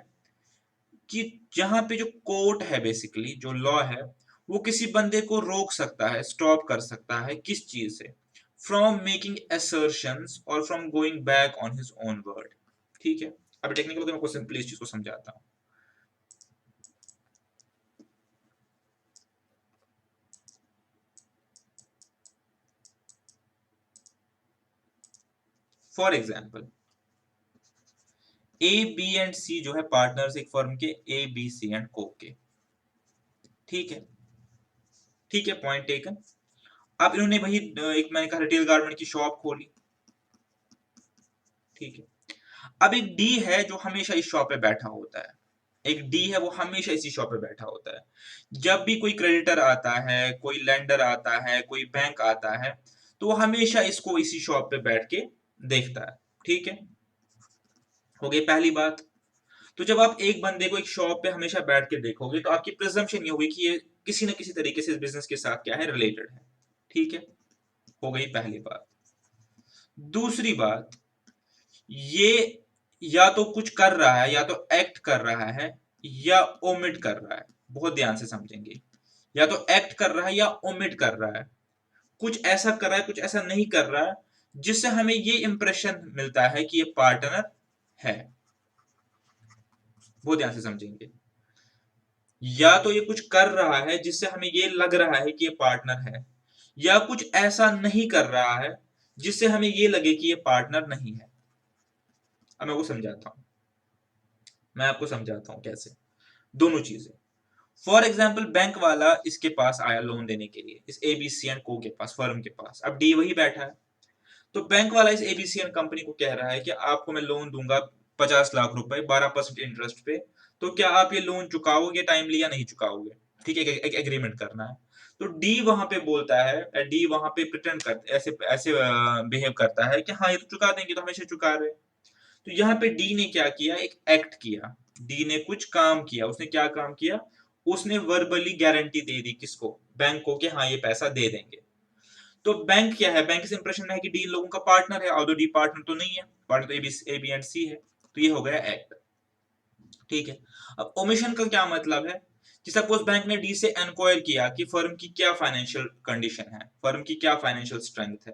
कि जहां पे जो कोर्ट है, बेसिकली जो लॉ है, वो किसी बंदे को रोक सकता है, स्टॉप कर सकता है, किस चीज से? फ्रॉम मेकिंग assertions और from going back on his own word. ठीक है, अभी टेक्निकल तो मैं आपको सिंपली इस चीज को समझाता हूं। For example, A B and C जो है पार्टनर्स एक फर्म के, ए बी सी एंड को के। ठीक है, ठीक है, पॉइंट टेकन। अब इन्होंने वही एक मैंने कहा रिटेल गारमेंट की शॉप खोली। ठीक है, अब एक डी है जो हमेशा इस शॉप पे बैठा होता है, एक डी है वो हमेशा इसी शॉप पे बैठा होता है। जब भी कोई क्रेडिटर आता है, कोई लेंडर आता है, कोई बैंक आता है, तो वो हमेशा इसको इसी शॉप पे बैठ के देखता है। ठीक है, हो गई पहली बात। तो जब आप एक बंदे को एक शॉप पे हमेशा बैठ के देखोगे तो आपकी प्रिजम्पशन ये होगी कि ये किसी न किसी तरीके से इस बिजनेस के साथ क्या है, रिलेटेड है। ठीक है, हो गई पहली बात। दूसरी बात, ये या तो कुछ कर रहा है, या तो एक्ट कर रहा है, या ओमिट कर रहा है। बहुत ध्यान से समझेंगे, या तो एक्ट कर रहा है या ओमिट कर रहा है, कुछ ऐसा कर रहा है, कुछ ऐसा नहीं कर रहा है, जिससे हमें ये इंप्रेशन मिलता है कि ये पार्टनर है। बहुत ध्यान से समझेंगे, या तो ये कुछ कर रहा है जिससे हमें ये लग रहा है कि ये पार्टनर है, या कुछ ऐसा नहीं कर रहा है जिससे हमें ये लगे कि ये पार्टनर नहीं है। अब मैं वो समझाता हूं, मैं आपको समझाता हूं कैसे, दोनों चीजें। फॉर एग्जाम्पल, बैंक वाला इसके पास आया लोन देने के लिए, इस एबीसी एंड को के पास, फर्म के पास। अब डी वही बैठा है, तो बैंक वाला इस एबीसी एंड कंपनी को कह रहा है कि आपको मैं लोन दूंगा 50 लाख रुपए 12% इंटरेस्ट पे, तो क्या आप ये लोन चुकाओगे टाइमली या नहीं चुकाओगे? ठीक है, एक एग्रीमेंट करना है। तो डी वहां पे बोलता है, डी वहां पे प्रिटेंड कर ऐसे ऐसे बिहेव करता है कि हाँ ये तो चुका देंगे, तो हमेशा चुका रहे। तो यहाँ पे डी ने क्या किया, एक एक्ट किया, डी ने कुछ काम किया। उसने क्या काम किया? उसने वर्बली गारंटी दे दी किसको? बैंक को, कि हाँ ये पैसा दे देंगे। तो बैंक क्या है, बैंक इस इंप्रेशन में है कि डी इन लोगों का पार्टनर है, ऑल्दो डी पार्टनर तो नहीं है, पार्टनर तो ए बी एंड सी है। तो ये हो गया एक्ट। ठीक है, अब ओमिशन का क्या मतलब है कि सपोज बैंक ने डी से इंक्वायर किया कि फर्म की क्या फाइनेंशियल कंडीशन है, फर्म की क्या फाइनेंशियल स्ट्रेंथ है।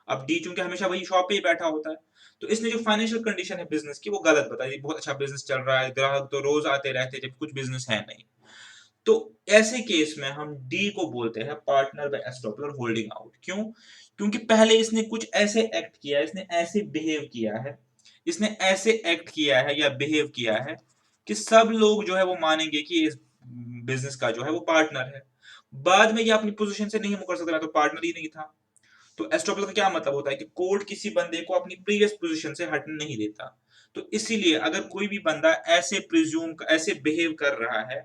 अब डी चूंकि हमेशा वही शॉप पे ही बैठा होता है, तो इसने जो फाइनेंशियल कंडीशन है बिजनेस की वो गलत बताई, बहुत अच्छा बिजनेस चल रहा है, ग्राहक तो रोज आते रहते, जब कुछ बिजनेस है नहीं। तो ऐसे केस में हम डी को बोलते हैं पार्टनर बाय एस्टॉपल और होल्डिंग आउट। क्यों? क्योंकि पहले इसने कुछ ऐसे एक्ट किया है, इसने ऐसे बिहेव किया है, इसने ऐसे एक्ट किया है या बिहेव किया है कि सब लोग जो है वो मानेंगे कि इस बिजनेस का जो है वो पार्टनर है। बाद में ये अपनी पोजीशन से नहीं मुकर सकता, मैं तो पार्टनर ही नहीं था। तो एस्टॉपल का क्या मतलब होता है कि कोर्ट किसी बंदे को अपनी प्रीवियस पोजीशन से हटने नहीं देता। तो इसीलिए अगर कोई भी बंदा ऐसे प्रिज्यूम, ऐसे बिहेव कर रहा है,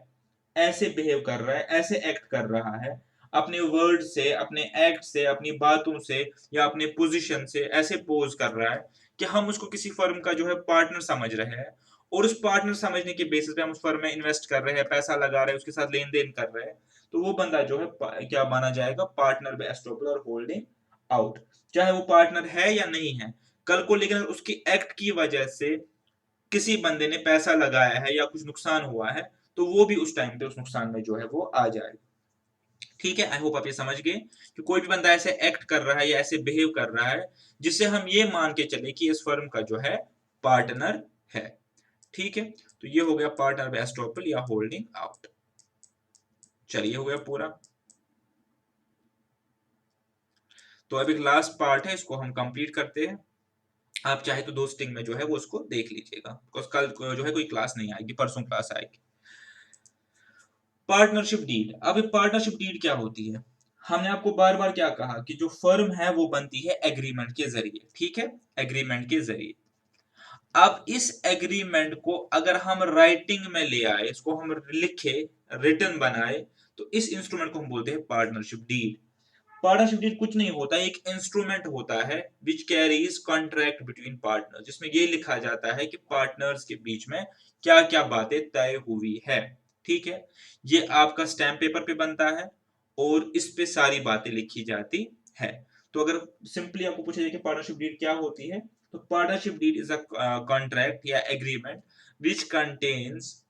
ऐसे बिहेव कर रहा है, ऐसे एक्ट कर रहा है, अपने वर्ड से, अपने एक्ट से, अपनी बातों से या अपने पोजीशन से ऐसे पोज कर रहा है कि हम उसको किसी फर्म का जो है पार्टनर समझ रहे हैं, और उस पार्टनर समझने के बेसिस पे हम उस फर्म में इन्वेस्ट कर रहे हैं, पैसा लगा रहे हैं, उसके साथ लेन देन कर रहे हैं, तो वो बंदा जो है क्या माना जाएगा, पार्टनर बाय एस्टॉपल और होल्डिंग आउट। चाहे वो पार्टनर है या नहीं है, कल को लेकिन उसकी एक्ट की वजह से किसी बंदे ने पैसा लगाया है या कुछ नुकसान हुआ है, तो वो भी उस टाइम पे उस नुकसान में जो है वो आ जाए। ठीक है, आई होप आप ये समझ गए कि कोई भी बंदा ऐसे एक्ट कर रहा है या ऐसे बिहेव कर रहा है जिससे हम ये मान के चले कि इस फर्म का जो है पार्टनर है। ठीक है, तो ये हो गया पार्टनर बाय एस्टॉपल या होल्डिंग आउट। चलिए, हो गया पूरा। तो अब एक लास्ट पार्ट है, इसको हम कंप्लीट करते हैं। आप चाहे तो 2 स्टिंग में जो है वो उसको देख लीजिएगा, बिकॉज कल जो है कोई क्लास नहीं आएगी, परसों क्लास आएगी। Partnership deed. अब ये पार्टनरशिप डीड क्या होती है? हमने आपको बार बार क्या कहा कि जो फर्म है वो बनती है एग्रीमेंट के जरिए। ठीक है, एग्रीमेंट के जरिए। अब इस एग्रीमेंट को अगर हम राइटिंग में ले आए, इसको हम लिखे, रिटन बनाए, तो इस इंस्ट्रूमेंट को हम बोलते हैं पार्टनरशिप डीड। पार्टनरशिप डीड कुछ नहीं होता, एक इंस्ट्रूमेंट होता है which carries contract between partners, जिसमें ये लिखा जाता है कि पार्टनर्स के बीच में क्या क्या बातें तय हुई है। ठीक है, ये आपका स्टैम्प पेपर पे बनता है और इस पे सारी बातें लिखी जाती है। तो अगर सिंपली आपको पूछा जाए कि पार्टनरशिप डीड क्या होती है, तो partnership deed is a contract या एग्रीमेंट विच कंटेन्स,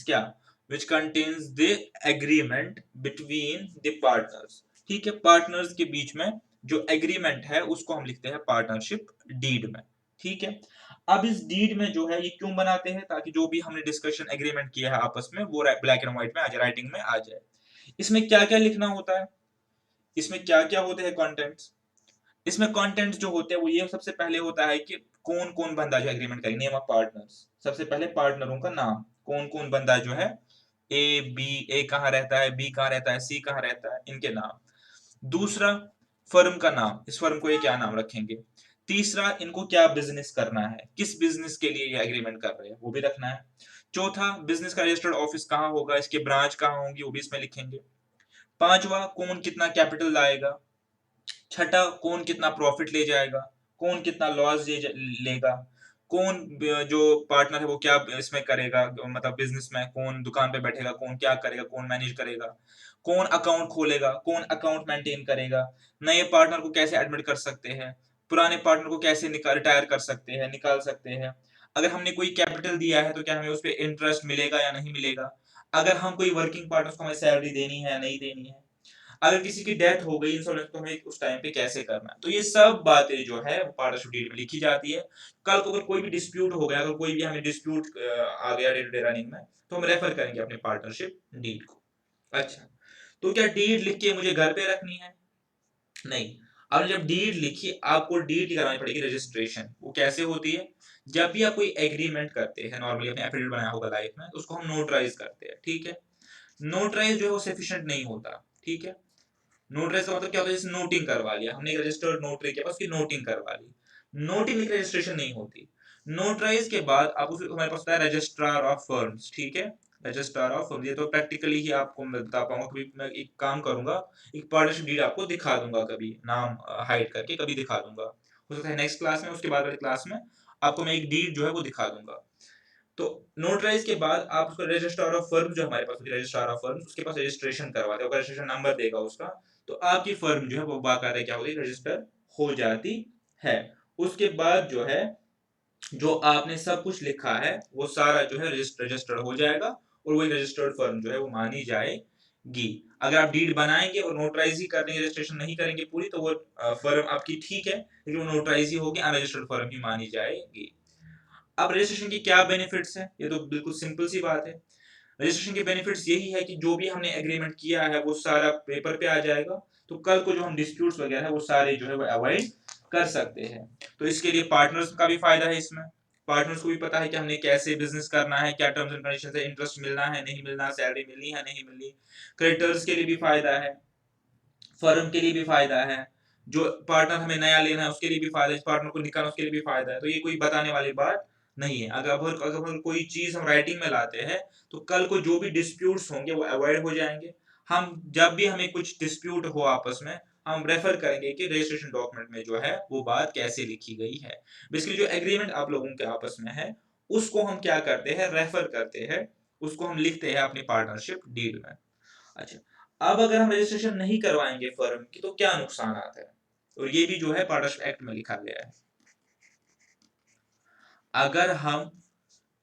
क्या, which contains the agreement between the partners। ठीक है, पार्टनर्स के बीच में जो एग्रीमेंट है उसको हम लिखते हैं पार्टनरशिप डीड में। ठीक है, अब इस डीड में जो है ये क्यों बनाते हैं, ताकि जो भी हमने डिस्कशन एग्रीमेंट किया है आपस में वो ब्लैक एंड व्हाइट में आ जाए, राइटिंग में आ जाए। इसमें क्या क्या लिखना होता है, इसमें क्या क्या होते हैं कंटेंट्स? इसमें कंटेंट जो होते हैं वो ये सबसे पहले होता है कि कौन कौन बंदा जो एग्रीमेंट करेंगे, नेम ऑफ पार्टनर्स। सबसे पहले पार्टनरों का नाम, कौन कौन बंदा जो है, ए बी, ए कहाँ रहता है, बी कहाँ रहता है, सी कहाँ रहता है, इनके नाम। दूसरा, फर्म का नाम, इस फर्म को ये क्या नाम रखेंगे। तीसरा, इनको क्या बिजनेस करना है, किस बिजनेस के लिए ये एग्रीमेंट कर रहे हैं वो भी रखना है। चौथा, बिजनेस का रजिस्टर्ड ऑफिस कहाँ होगा, इसके ब्रांच कहाँ होंगी वो भी इसमें लिखेंगे। पांचवा, कौन कितना कैपिटल लाएगा। छठा, कौन कितना प्रॉफिट ले जाएगा, कौन कितना लॉस लेगा, कौन जो पार्टनर है वो क्या इसमें करेगा, मतलब बिजनेस में कौन दुकान पे बैठेगा, कौन क्या करेगा, कौन मैनेज करेगा, कौन अकाउंट खोलेगा, कौन अकाउंट मेंटेन करेगा, नए पार्टनर को कैसे एडमिट कर सकते हैं, पुराने पार्टनर को कैसे रिटायर कर सकते हैं, निकाल सकते हैं, अगर हमने कोई कैपिटल दिया है तो क्या हमें उस पर इंटरेस्ट मिलेगा या नहीं मिलेगा, अगर हम कोई वर्किंग पार्टनर को हमें सैलरी देनी है या नहीं देनी है, अगर किसी की डेथ हो गई इंश्योरेंस तो हमें उस टाइम पे कैसे करना है। तो ये सब बातें जो है वो पार्टनरशिप डीड में लिखी जाती है। कल को अगर कोई भी डिस्प्यूट हो गया, अगर कोई भी हमें डिस्प्यूट आ गया डे टू डे रनिंग में, तो हम रेफर करेंगे अपने पार्टनरशिप डीड को। अच्छा, तो क्या डीड लिख के मुझे घर पे रखनी है? नहीं। अब जब डीड लिखी, आपको डीड की करानी पड़ेगी रजिस्ट्रेशन। वो कैसे होती है? जब भी आप कोई एग्रीमेंट करते हैं, नॉर्मली अपने एफिडेविट बनाया होगा लाइफ में, तो उसको हम नोटराइज करते हैं। ठीक है, नोटराइज जो है वो सफिशिएंट नहीं होता। ठीक है, नोटराइज का मतलब क्या होता है, जैसे नोटिंग करवा लिया हमने, एक रजिस्टर्ड नोटरी के पास उसकी नोटिंग करवा ली, नोटिंग एक रजिस्ट्रेशन नहीं होती। नोटराइज के बाद आप उस हमारे पास होता है रजिस्ट्रार ऑफ फर्म्स। ठीक है, रजिस्ट्रार ऑफ फर्म्स, ये तो प्रैक्टिकली ही आपको मैं बता पाऊंगा, कभी मैं एक काम करूंगा, एक पार्टनरशिप डीड आपको दिखा दूंगा, कभी नाम हाइड करके कभी दिखा दूंगा, हो सकता है नेक्स्ट क्लास में, उसके बाद वाली क्लास में आपको मैं एक डीड जो है वो दिखा दूंगा। तो नोटराइज के बाद आप उसको रजिस्ट्रार ऑफ फर्म जो हमारे पास होती है, रजिस्ट्रार ऑफ फर्म, उसके पास रजिस्ट्रेशन करवाते हैं, रजिस्ट्रेशन नंबर देगा उसका, तो आपकी फर्म जो है वो बाकायदा क्या होती है, रजिस्टर हो जाती है। उसके बाद जो है, जो आपने सब कुछ लिखा है वो सारा जो है रजिस्टर्ड हो जाएगा, और वही रजिस्टर्ड फर्म जो है वो मानी जाएगी। अगर आप डीड बनाएंगे और नोटराइज ही करेंगे, रजिस्ट्रेशन नहीं करेंगे पूरी, तो वो फर्म आपकी ठीक है, लेकिन वो नोटराइज ही होगी, अनरजिस्टर्ड फर्म ही मानी जाएगी। अब रजिस्ट्रेशन की क्या बेनिफिट्स है, ये तो बिल्कुल सिंपल सी बात है। रजिस्ट्रेशन के बेनिफिट्स यही है कि जो भी हमने एग्रीमेंट किया है वो सारा पेपर पे आ जाएगा, तो कल को जो हम डिस्प्यूट्स वगैरह है वो सारे जो है वो अवॉइड कर सकते हैं। तो इसके लिए पार्टनर्स का भी फायदा है इसमें, पार्टनर्स को भी पता है कि हमने कैसे बिजनेस करना है, क्या टर्म्स एंड कंडीशंस है, इंटरेस्ट मिलना है नहीं मिलना, सैलरी मिलनी है नहीं मिलनी। क्रेडिटर्स के लिए भी फायदा है, फर्म के लिए भी फायदा है, जो पार्टनर हमें नया लेना है उसके लिए भी फायदा है, पार्टनर को निकालना उसके लिए भी फायदा है। तो ये कोई बताने वाली बात नहीं है। अगर कोई चीज हम राइटिंग में लाते हैं तो कल को जो भी डिस्प्यूट्स होंगे वो अवॉइड हो जाएंगे। हम जब भी हमें कुछ डिस्प्यूट हो आपस में, हम रेफर करेंगे कि रजिस्ट्रेशन डॉक्यूमेंट में जो है वो बात कैसे लिखी गई है। बेसिकली जो एग्रीमेंट आप लोगों के आपस में है उसको हम क्या करते हैं, रेफर करते हैं, उसको हम लिखते हैं अपनी पार्टनरशिप डीड में। अच्छा, अब अगर हम रजिस्ट्रेशन नहीं करवाएंगे फर्म की तो क्या नुकसान आता है, और ये भी जो है पार्टनरशिप एक्ट में लिखा गया है। अगर हम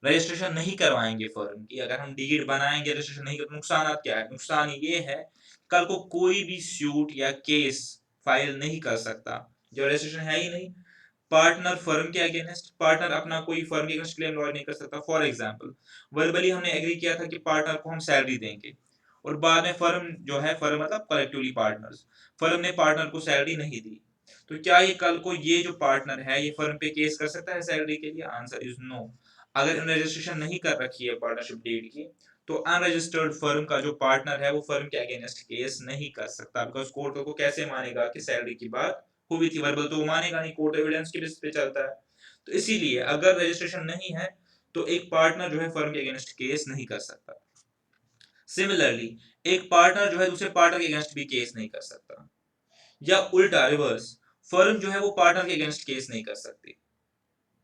रजिस्ट्रेशन नहीं करवाएंगे फर्म की, अगर हम डीड बनाएंगे रजिस्ट्रेशन नहीं कर, नुकसान क्या है? नुकसान ये है कल को कोई भी सूट या केस फाइल नहीं कर सकता, जो रजिस्ट्रेशन है ही नहीं। पार्टनर फर्म के अगेंस्ट, पार्टनर अपना कोई फर्म के अगेंस्ट क्लेम लॉन्च नहीं कर सकता। फॉर एग्जांपल वर्बली हमने एग्री किया था कि पार्टनर को हम सैलरी देंगे, और बाद में फर्म जो है, फर्म मतलब कलेक्टिवली पार्टनर्स, फर्म ने पार्टनर को सैलरी नहीं दी, तो क्या ये कल को ये जो पार्टनर है ये फर्म पे केस कर सकता है सैलरी के लिए? Answer is no. अगर इन्होंने रजिस्ट्रेशन नहीं कर रखी है पार्टनरशिप डीड की, तो अनरजिस्टर्ड फर्म का जो पार्टनर है वो फर्म के अगेंस्ट केस नहीं कर सकता, बिकॉज कोर्ट को कैसे मानेगा कि सैलरी की बात हुई थी? वर्बल तो वो मानेगा नहीं, कोर्ट एविडेंस के बेसिस पे चलता है। तो इसीलिए अगर रजिस्ट्रेशन नहीं है तो एक पार्टनर जो है फर्म के अगेंस्ट केस नहीं कर सकता। सिमिलरली एक पार्टनर जो है दूसरे पार्टनर के अगेंस्ट भी केस नहीं कर सकता, या उल्टा रिवर्स, फर्म जो है वो पार्टनर के अगेंस्ट केस नहीं कर सकती।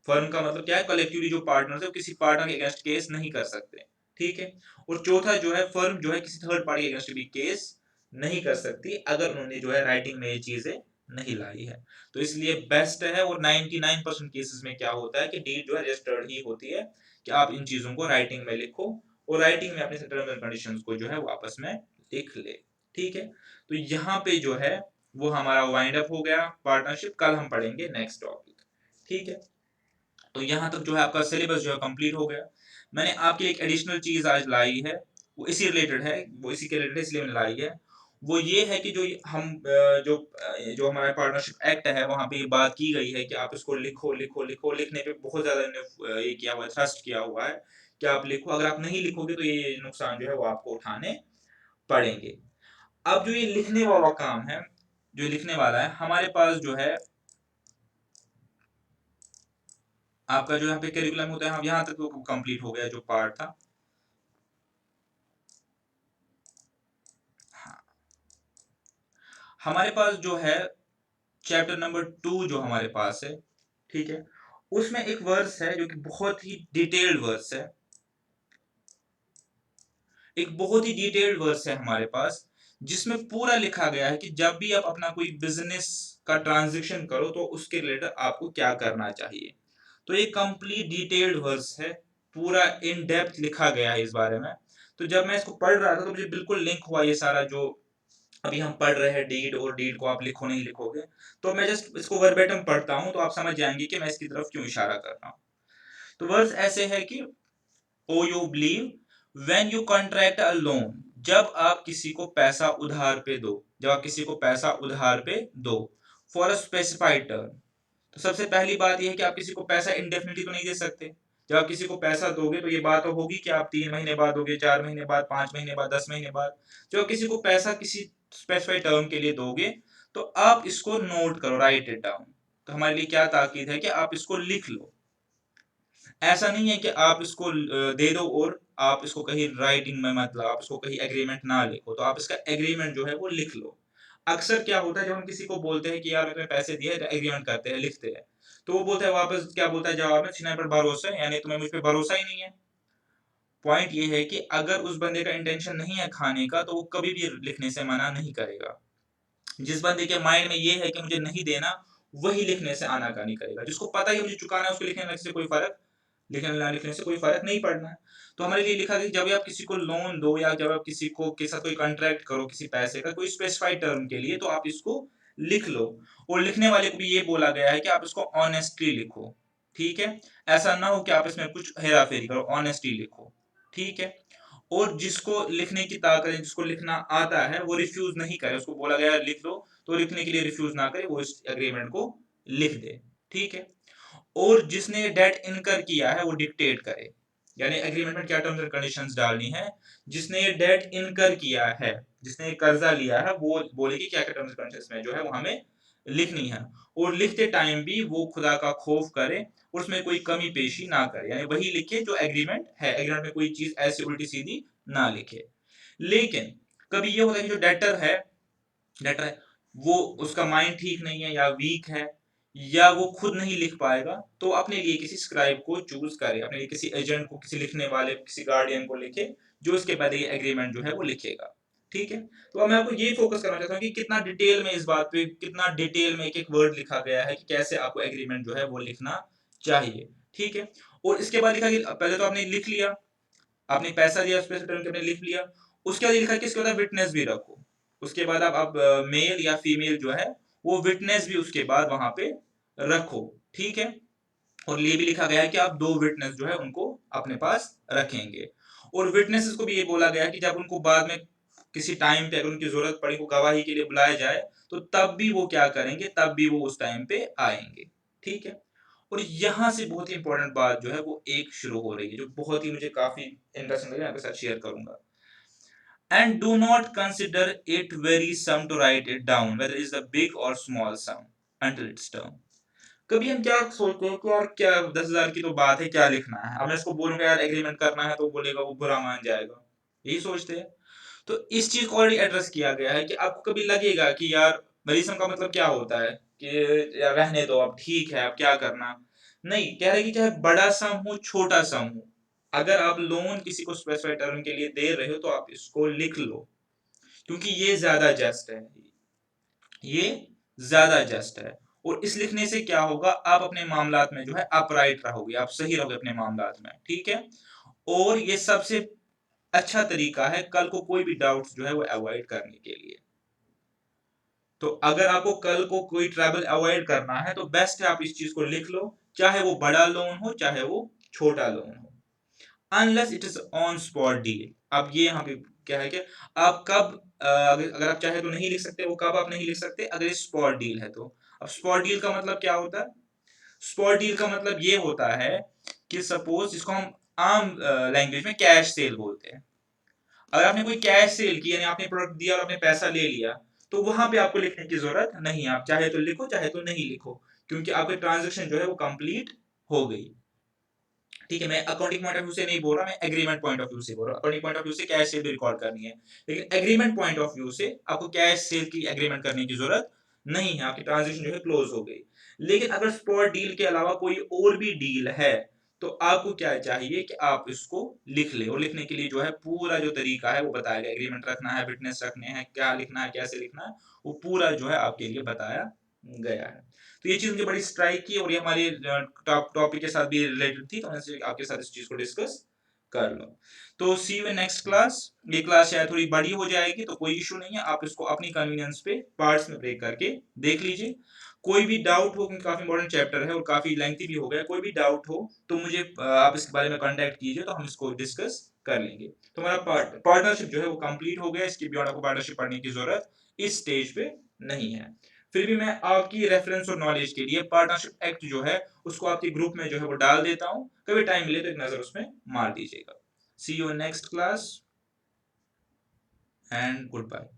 फर्म का मतलब क्या है, कलेक्टिवली जो पार्टनर्स है वो किसी पार्टनर के अगेंस्ट केस नहीं कर सकते, ठीक है। और चौथा जो है, फर्म जो है किसी थर्ड पार्टी के अगेंस्ट भी केस नहीं कर सकती अगर उन्होंने जो है राइटिंग में ये चीजें नहीं लाई है। तो इसलिए बेस्ट है, और 99% केसेस में क्या होता है कि डीड जो है रजिस्टर्ड ही होती है, कि आप इन चीजों को राइटिंग में लिखो, और राइटिंग में अपने टर्म्स एंड कंडीशंस को जो है वो आपस में लिख ले, ठीक है। तो यहाँ पे जो है वो हमारा वाइंड अप हो गया पार्टनरशिप। कल हम पढ़ेंगे नेक्स्ट टॉपिक, ठीक है। तो यहाँ तक जो है आपका सिलेबस जो है कंप्लीट हो गया। मैंने आपके एक एडिशनल चीज आज लाई है, वो इसी रिलेटेड है, वो इसी के रिलेटेड इसलिए मैंने लाई है। वो ये है कि जो हम जो हमारा पार्टनरशिप एक्ट है वहां पे ये बात की गई है कि आप इसको लिखो लिखो लिखो। लिखने पे बहुत ज्यादा ये किया हुआ है, थ्रस्ट किया हुआ है कि आप लिखो। अगर आप नहीं लिखोगे तो ये नुकसान जो है वो आपको उठाने पड़ेंगे। अब जो ये लिखने वाला काम है, जो लिखने वाला है, हमारे पास जो है आपका जो यहाँ पे करिकुलम होता है, हम यहाँ तक तो कंप्लीट हो गया जो पार्ट था। हाँ, हमारे पास जो है चैप्टर नंबर 2 जो हमारे पास है, ठीक है, उसमें एक वर्स है जो कि बहुत ही डिटेल्ड वर्स है। एक बहुत ही डिटेल्ड वर्स है हमारे पास, जिसमें पूरा लिखा गया है कि जब भी आप अपना कोई बिजनेस का ट्रांजैक्शन करो तो उसके रिलेटेड आपको क्या करना चाहिए। तो ये कंप्लीट डिटेल्ड वर्स है, पूरा इन डेप्थ लिखा गया है इस बारे में। तो जब मैं इसको पढ़ रहा था तो मुझे बिल्कुल लिंक हुआ ये सारा जो अभी हम पढ़ रहे हैं डीड, और डीड को आप लिखो नहीं लिखोगे। तो मैं जस्ट इसको वर्बेटम पढ़ता हूँ तो आप समझ जाएंगे कि मैं इसकी तरफ क्यों इशारा कर रहा हूँ। तो वर्स ऐसे है कि oh you believe when you contract a loan, जब आप किसी को पैसा उधार पे दो, जब आप किसी को पैसा उधार पे दो फॉर अ स्पेसिफाइड टर्म। तो सबसे पहली बात यह है कि आप किसी को पैसा इंडेफिनिटली तो नहीं दे सकते। जब आप किसी को पैसा दोगे तो ये बात तो होगी कि आप 3 महीने बाद दोगे, 4 महीने बाद, 5 महीने बाद, 10 महीने बाद। जब आप किसी को पैसा किसी स्पेसिफाइड टर्म के लिए दोगे तो आप इसको नोट करो, राइट इट डाउन। तो हमारे लिए क्या ताकीद है कि आप इसको लिख लो। ऐसा नहीं है कि आप इसको दे दो और आप इसको कहीं राइटिंग में, मतलब आप इसको कहीं एग्रीमेंट ना लिखो, तो आप इसका एग्रीमेंट जो है वो लिख लो। अक्सर क्या होता है जब हम किसी को बोलते हैं कि यार मैं तुम्हें पैसे दिए, एग्रीमेंट करते हैं, लिखते हैं, तो वो बोलता है वापस, क्या बोलता है जवाब में, सीना पर भरोसा है, यानी तुम्हें मुझ पे भरोसा ही नहीं है। पॉइंट ये है कि अगर उस बंदे का इंटेंशन नहीं है खाने का तो वो कभी भी लिखने से मना नहीं करेगा। जिस बंदे के माइंड में ये है कि मुझे नहीं देना, वही लिखने से आनाकानी करेगा। जिसको पता है मुझे चुकाना है उसको लिखने से कोई फर्क, लिखने ना लिखने से कोई फर्क नहीं पड़ना है। तो हमारे लिए लिखा कि जब भी आप किसी को लोन दो या जब आप किसी को के साथ कोई कॉन्ट्रैक्ट करो किसी पैसे का, कोई स्पेसिफाइड टर्म के लिए, तो आप इसको लिख लो। और लिखने वाले को भी ये बोला गया है कि आप इसको ऑनेस्टली लिखो, ठीक है। ऐसा ना हो कि आप इसमें कुछ हेरा फेरी करो, ऑनेस्टली लिखो, ठीक है। और जिसको लिखने की ताकत है, जिसको लिखना आता है, वो रिफ्यूज नहीं करे। उसको बोला गया लिख दो तो लिखने के लिए रिफ्यूज ना करे, वो इस एग्रीमेंट को लिख दे, ठीक है। और जिसने डेट इनकर किया है वो डिक्टेट करे, यानी एग्रीमेंट में क्या टर्म्स एंड कंडीशंस डालनी है। जिसने ये डेट इनकर किया है, जिसने ये कर्जा लिया है, वो बोले कि क्या क्या टर्म्स एंड कंडीशंस में जो है वो हमें लिखनी है, और लिखते टाइम भी वो खुदा का खौफ करे, उसमें कोई कमी पेशी ना करे, यानी वही लिखे जो एग्रीमेंट है, एग्रीमेंट में कोई चीज ऐसी उल्टी सीधी ना लिखे। लेकिन कभी ये होता है कि जो डेटर है वो उसका माइंड ठीक नहीं है या वीक है, या वो खुद नहीं लिख पाएगा, तो अपने लिए किसी स्क्राइब को चूज करे, अपने लिए किसी एजेंट को, किसी लिखने वाले, किसी गार्डियन को लिखे, जो उसके बाद ये एग्रीमेंट जो है वो लिखेगा। ठीक है, तो अब मैं आपको ये फोकस करना चाहता हूँ कि कितना डिटेल में इस बात पे, कितना डिटेल में एक एक वर्ड लिखा गया है कि कैसे आपको एग्रीमेंट जो है वो लिखना चाहिए। ठीक है, और इसके बाद लिखा कि पहले तो आपने लिख लिया, आपने पैसा दिया, उस पैसे टर्न के आपने लिख लिया, उसके बाद लिखा कि इसके बाद विटनेस भी रखो। उसके बाद आप मेल या फीमेल जो है वो विटनेस भी उसके बाद वहां पे रखो। ठीक है, और ये भी लिखा गया है कि आप 2 विटनेस जो है उनको अपने पास रखेंगे, और विटनेसेस को भी ये बोला गया है कि जब उनको बाद में किसी टाइम पे अगर उनकी जरूरत पड़ी, को गवाही के लिए बुलाया जाए, तो तब भी वो क्या करेंगे, तब भी वो उस टाइम पे आएंगे। ठीक है, और यहाँ से बहुत ही इंपॉर्टेंट बात जो है वो एक शुरू हो रही है, जो बहुत ही मुझे काफी इंटरेस्टिंग लगी, आपके साथ शेयर करूंगा। And do not consider it very sum to write it down, whether it is a big or small sum, until its term. कभी हम क्या सोचते हैं कि यार क्या 10,000 की तो बात है, क्या लिखना है, अब मैं इसको बोलूंगा यार एग्रीमेंट करना है, तो बोलेगा वो बुरा मान जाएगा, यही सोचते हैं। तो इस चीज को ऑलरेडी एड्रेस किया गया है कि आपको कभी लगेगा कि यार मरीसम का मतलब क्या होता है कि यार रहने दो, अब ठीक है, अब क्या करना। नहीं, कह रहे कि चाहे बड़ा सम हो छोटा सम हो, अगर आप लोन किसी को स्पेसिफाइड टर्म के लिए दे रहे हो तो आप इसको लिख लो, क्योंकि ये ज्यादा जस्ट है, ये ज्यादा जस्ट है। और इस लिखने से क्या होगा, आप अपने मामलात में जो है अपराइट रहोगे, आप सही रहोगे अपने मामलात में। ठीक है, और ये सबसे अच्छा तरीका है कल को कोई भी डाउट्स जो है वो अवॉइड करने के लिए। तो अगर आपको कल को कोई ट्रैवल अवॉइड करना है तो बेस्ट है आप इस चीज को लिख लो, चाहे वो बड़ा लोन हो चाहे वो छोटा लोन हो, unless it is on spot deal. अब ये यहाँ पे क्या है कि आप कब अगर आप चाहे तो नहीं लिख सकते, वो कब आप नहीं लिख सकते, अगर ये स्पॉट डील है तो। अब स्पॉट डील का मतलब क्या होता है, स्पॉट डील का मतलब ये होता है कि सपोज, जिसको हम आम लैंग्वेज में कैश सेल बोलते हैं, अगर आपने कोई कैश सेल की, यानी आपने प्रोडक्ट दिया और आपने पैसा ले लिया, तो वहां पे आपको लिखने की जरूरत नहीं है, आप चाहे तो लिखो चाहे तो नहीं लिखो, क्योंकि आपकी ट्रांजेक्शन जो है वो कंप्लीट हो गई। ठीक है, मैं अकाउंटिंग पॉइंट ऑफ व्यू से नहीं बोल रहा, मैं एग्रीमेंट पॉइंट ऑफ व्यू से बोल रहा हूँ। अकाउंटिंग पॉइंट ऑफ व्यू से कैश सेल भी रिकॉर्ड करनी है, लेकिन एग्रीमेंट पॉइंट ऑफ व्यू से आपको कैश सेल की एग्रीमेंट करने की जरूरत नहीं है, आपकी ट्रांजेक्शन जो है क्लोज हो गई। लेकिन अगर स्पॉट डील के अलावा कोई और भी डील है, तो आपको क्या चाहिए कि आप इसको लिख ले, और लिखने के लिए जो है पूरा जो तरीका है वो बताया गया, एग्रीमेंट रखना है, विटनेस रखने हैं, क्या लिखना है, कैसे लिखना है, वो पूरा जो है आपके लिए बताया गया है। तो ये चीज मुझे बड़ी स्ट्राइक की, और ये हमारे टॉपिक के साथ भी रिलेटेड थी, तो मैंने आपके साथ इस चीज को डिस्कस कर लो। तो सी यू इन नेक्स्ट क्लास। ये क्लास शायद थोड़ी बड़ी हो जाएगी, तो कोई इशू नहीं है, आप इसको अपनी कन्वीनियंस पे पार्ट्स में ब्रेक करके देख लीजिए। कोई भी डाउट हो, क्योंकि काफी इंपॉर्टेंट चैप्टर है और काफी लेंथी भी हो गया, कोई भी डाउट हो तो मुझे आप इसके बारे में कांटेक्ट कीजिए, तो हम इसको डिस्कस कर लेंगे। तो हमारा पार्टनरशिप जो है वो कंप्लीट हो गया, इसके बियॉन्ड आपको पार्टनरशिप पढ़ने की जरूरत इस स्टेज पे नहीं है। फिर भी मैं आपकी रेफरेंस और नॉलेज के लिए पार्टनरशिप एक्ट जो है उसको आपके ग्रुप में जो है वो डाल देता हूं, कभी टाइम मिले तो एक नजर उसमें मार दीजिएगा। See you next class and good bye.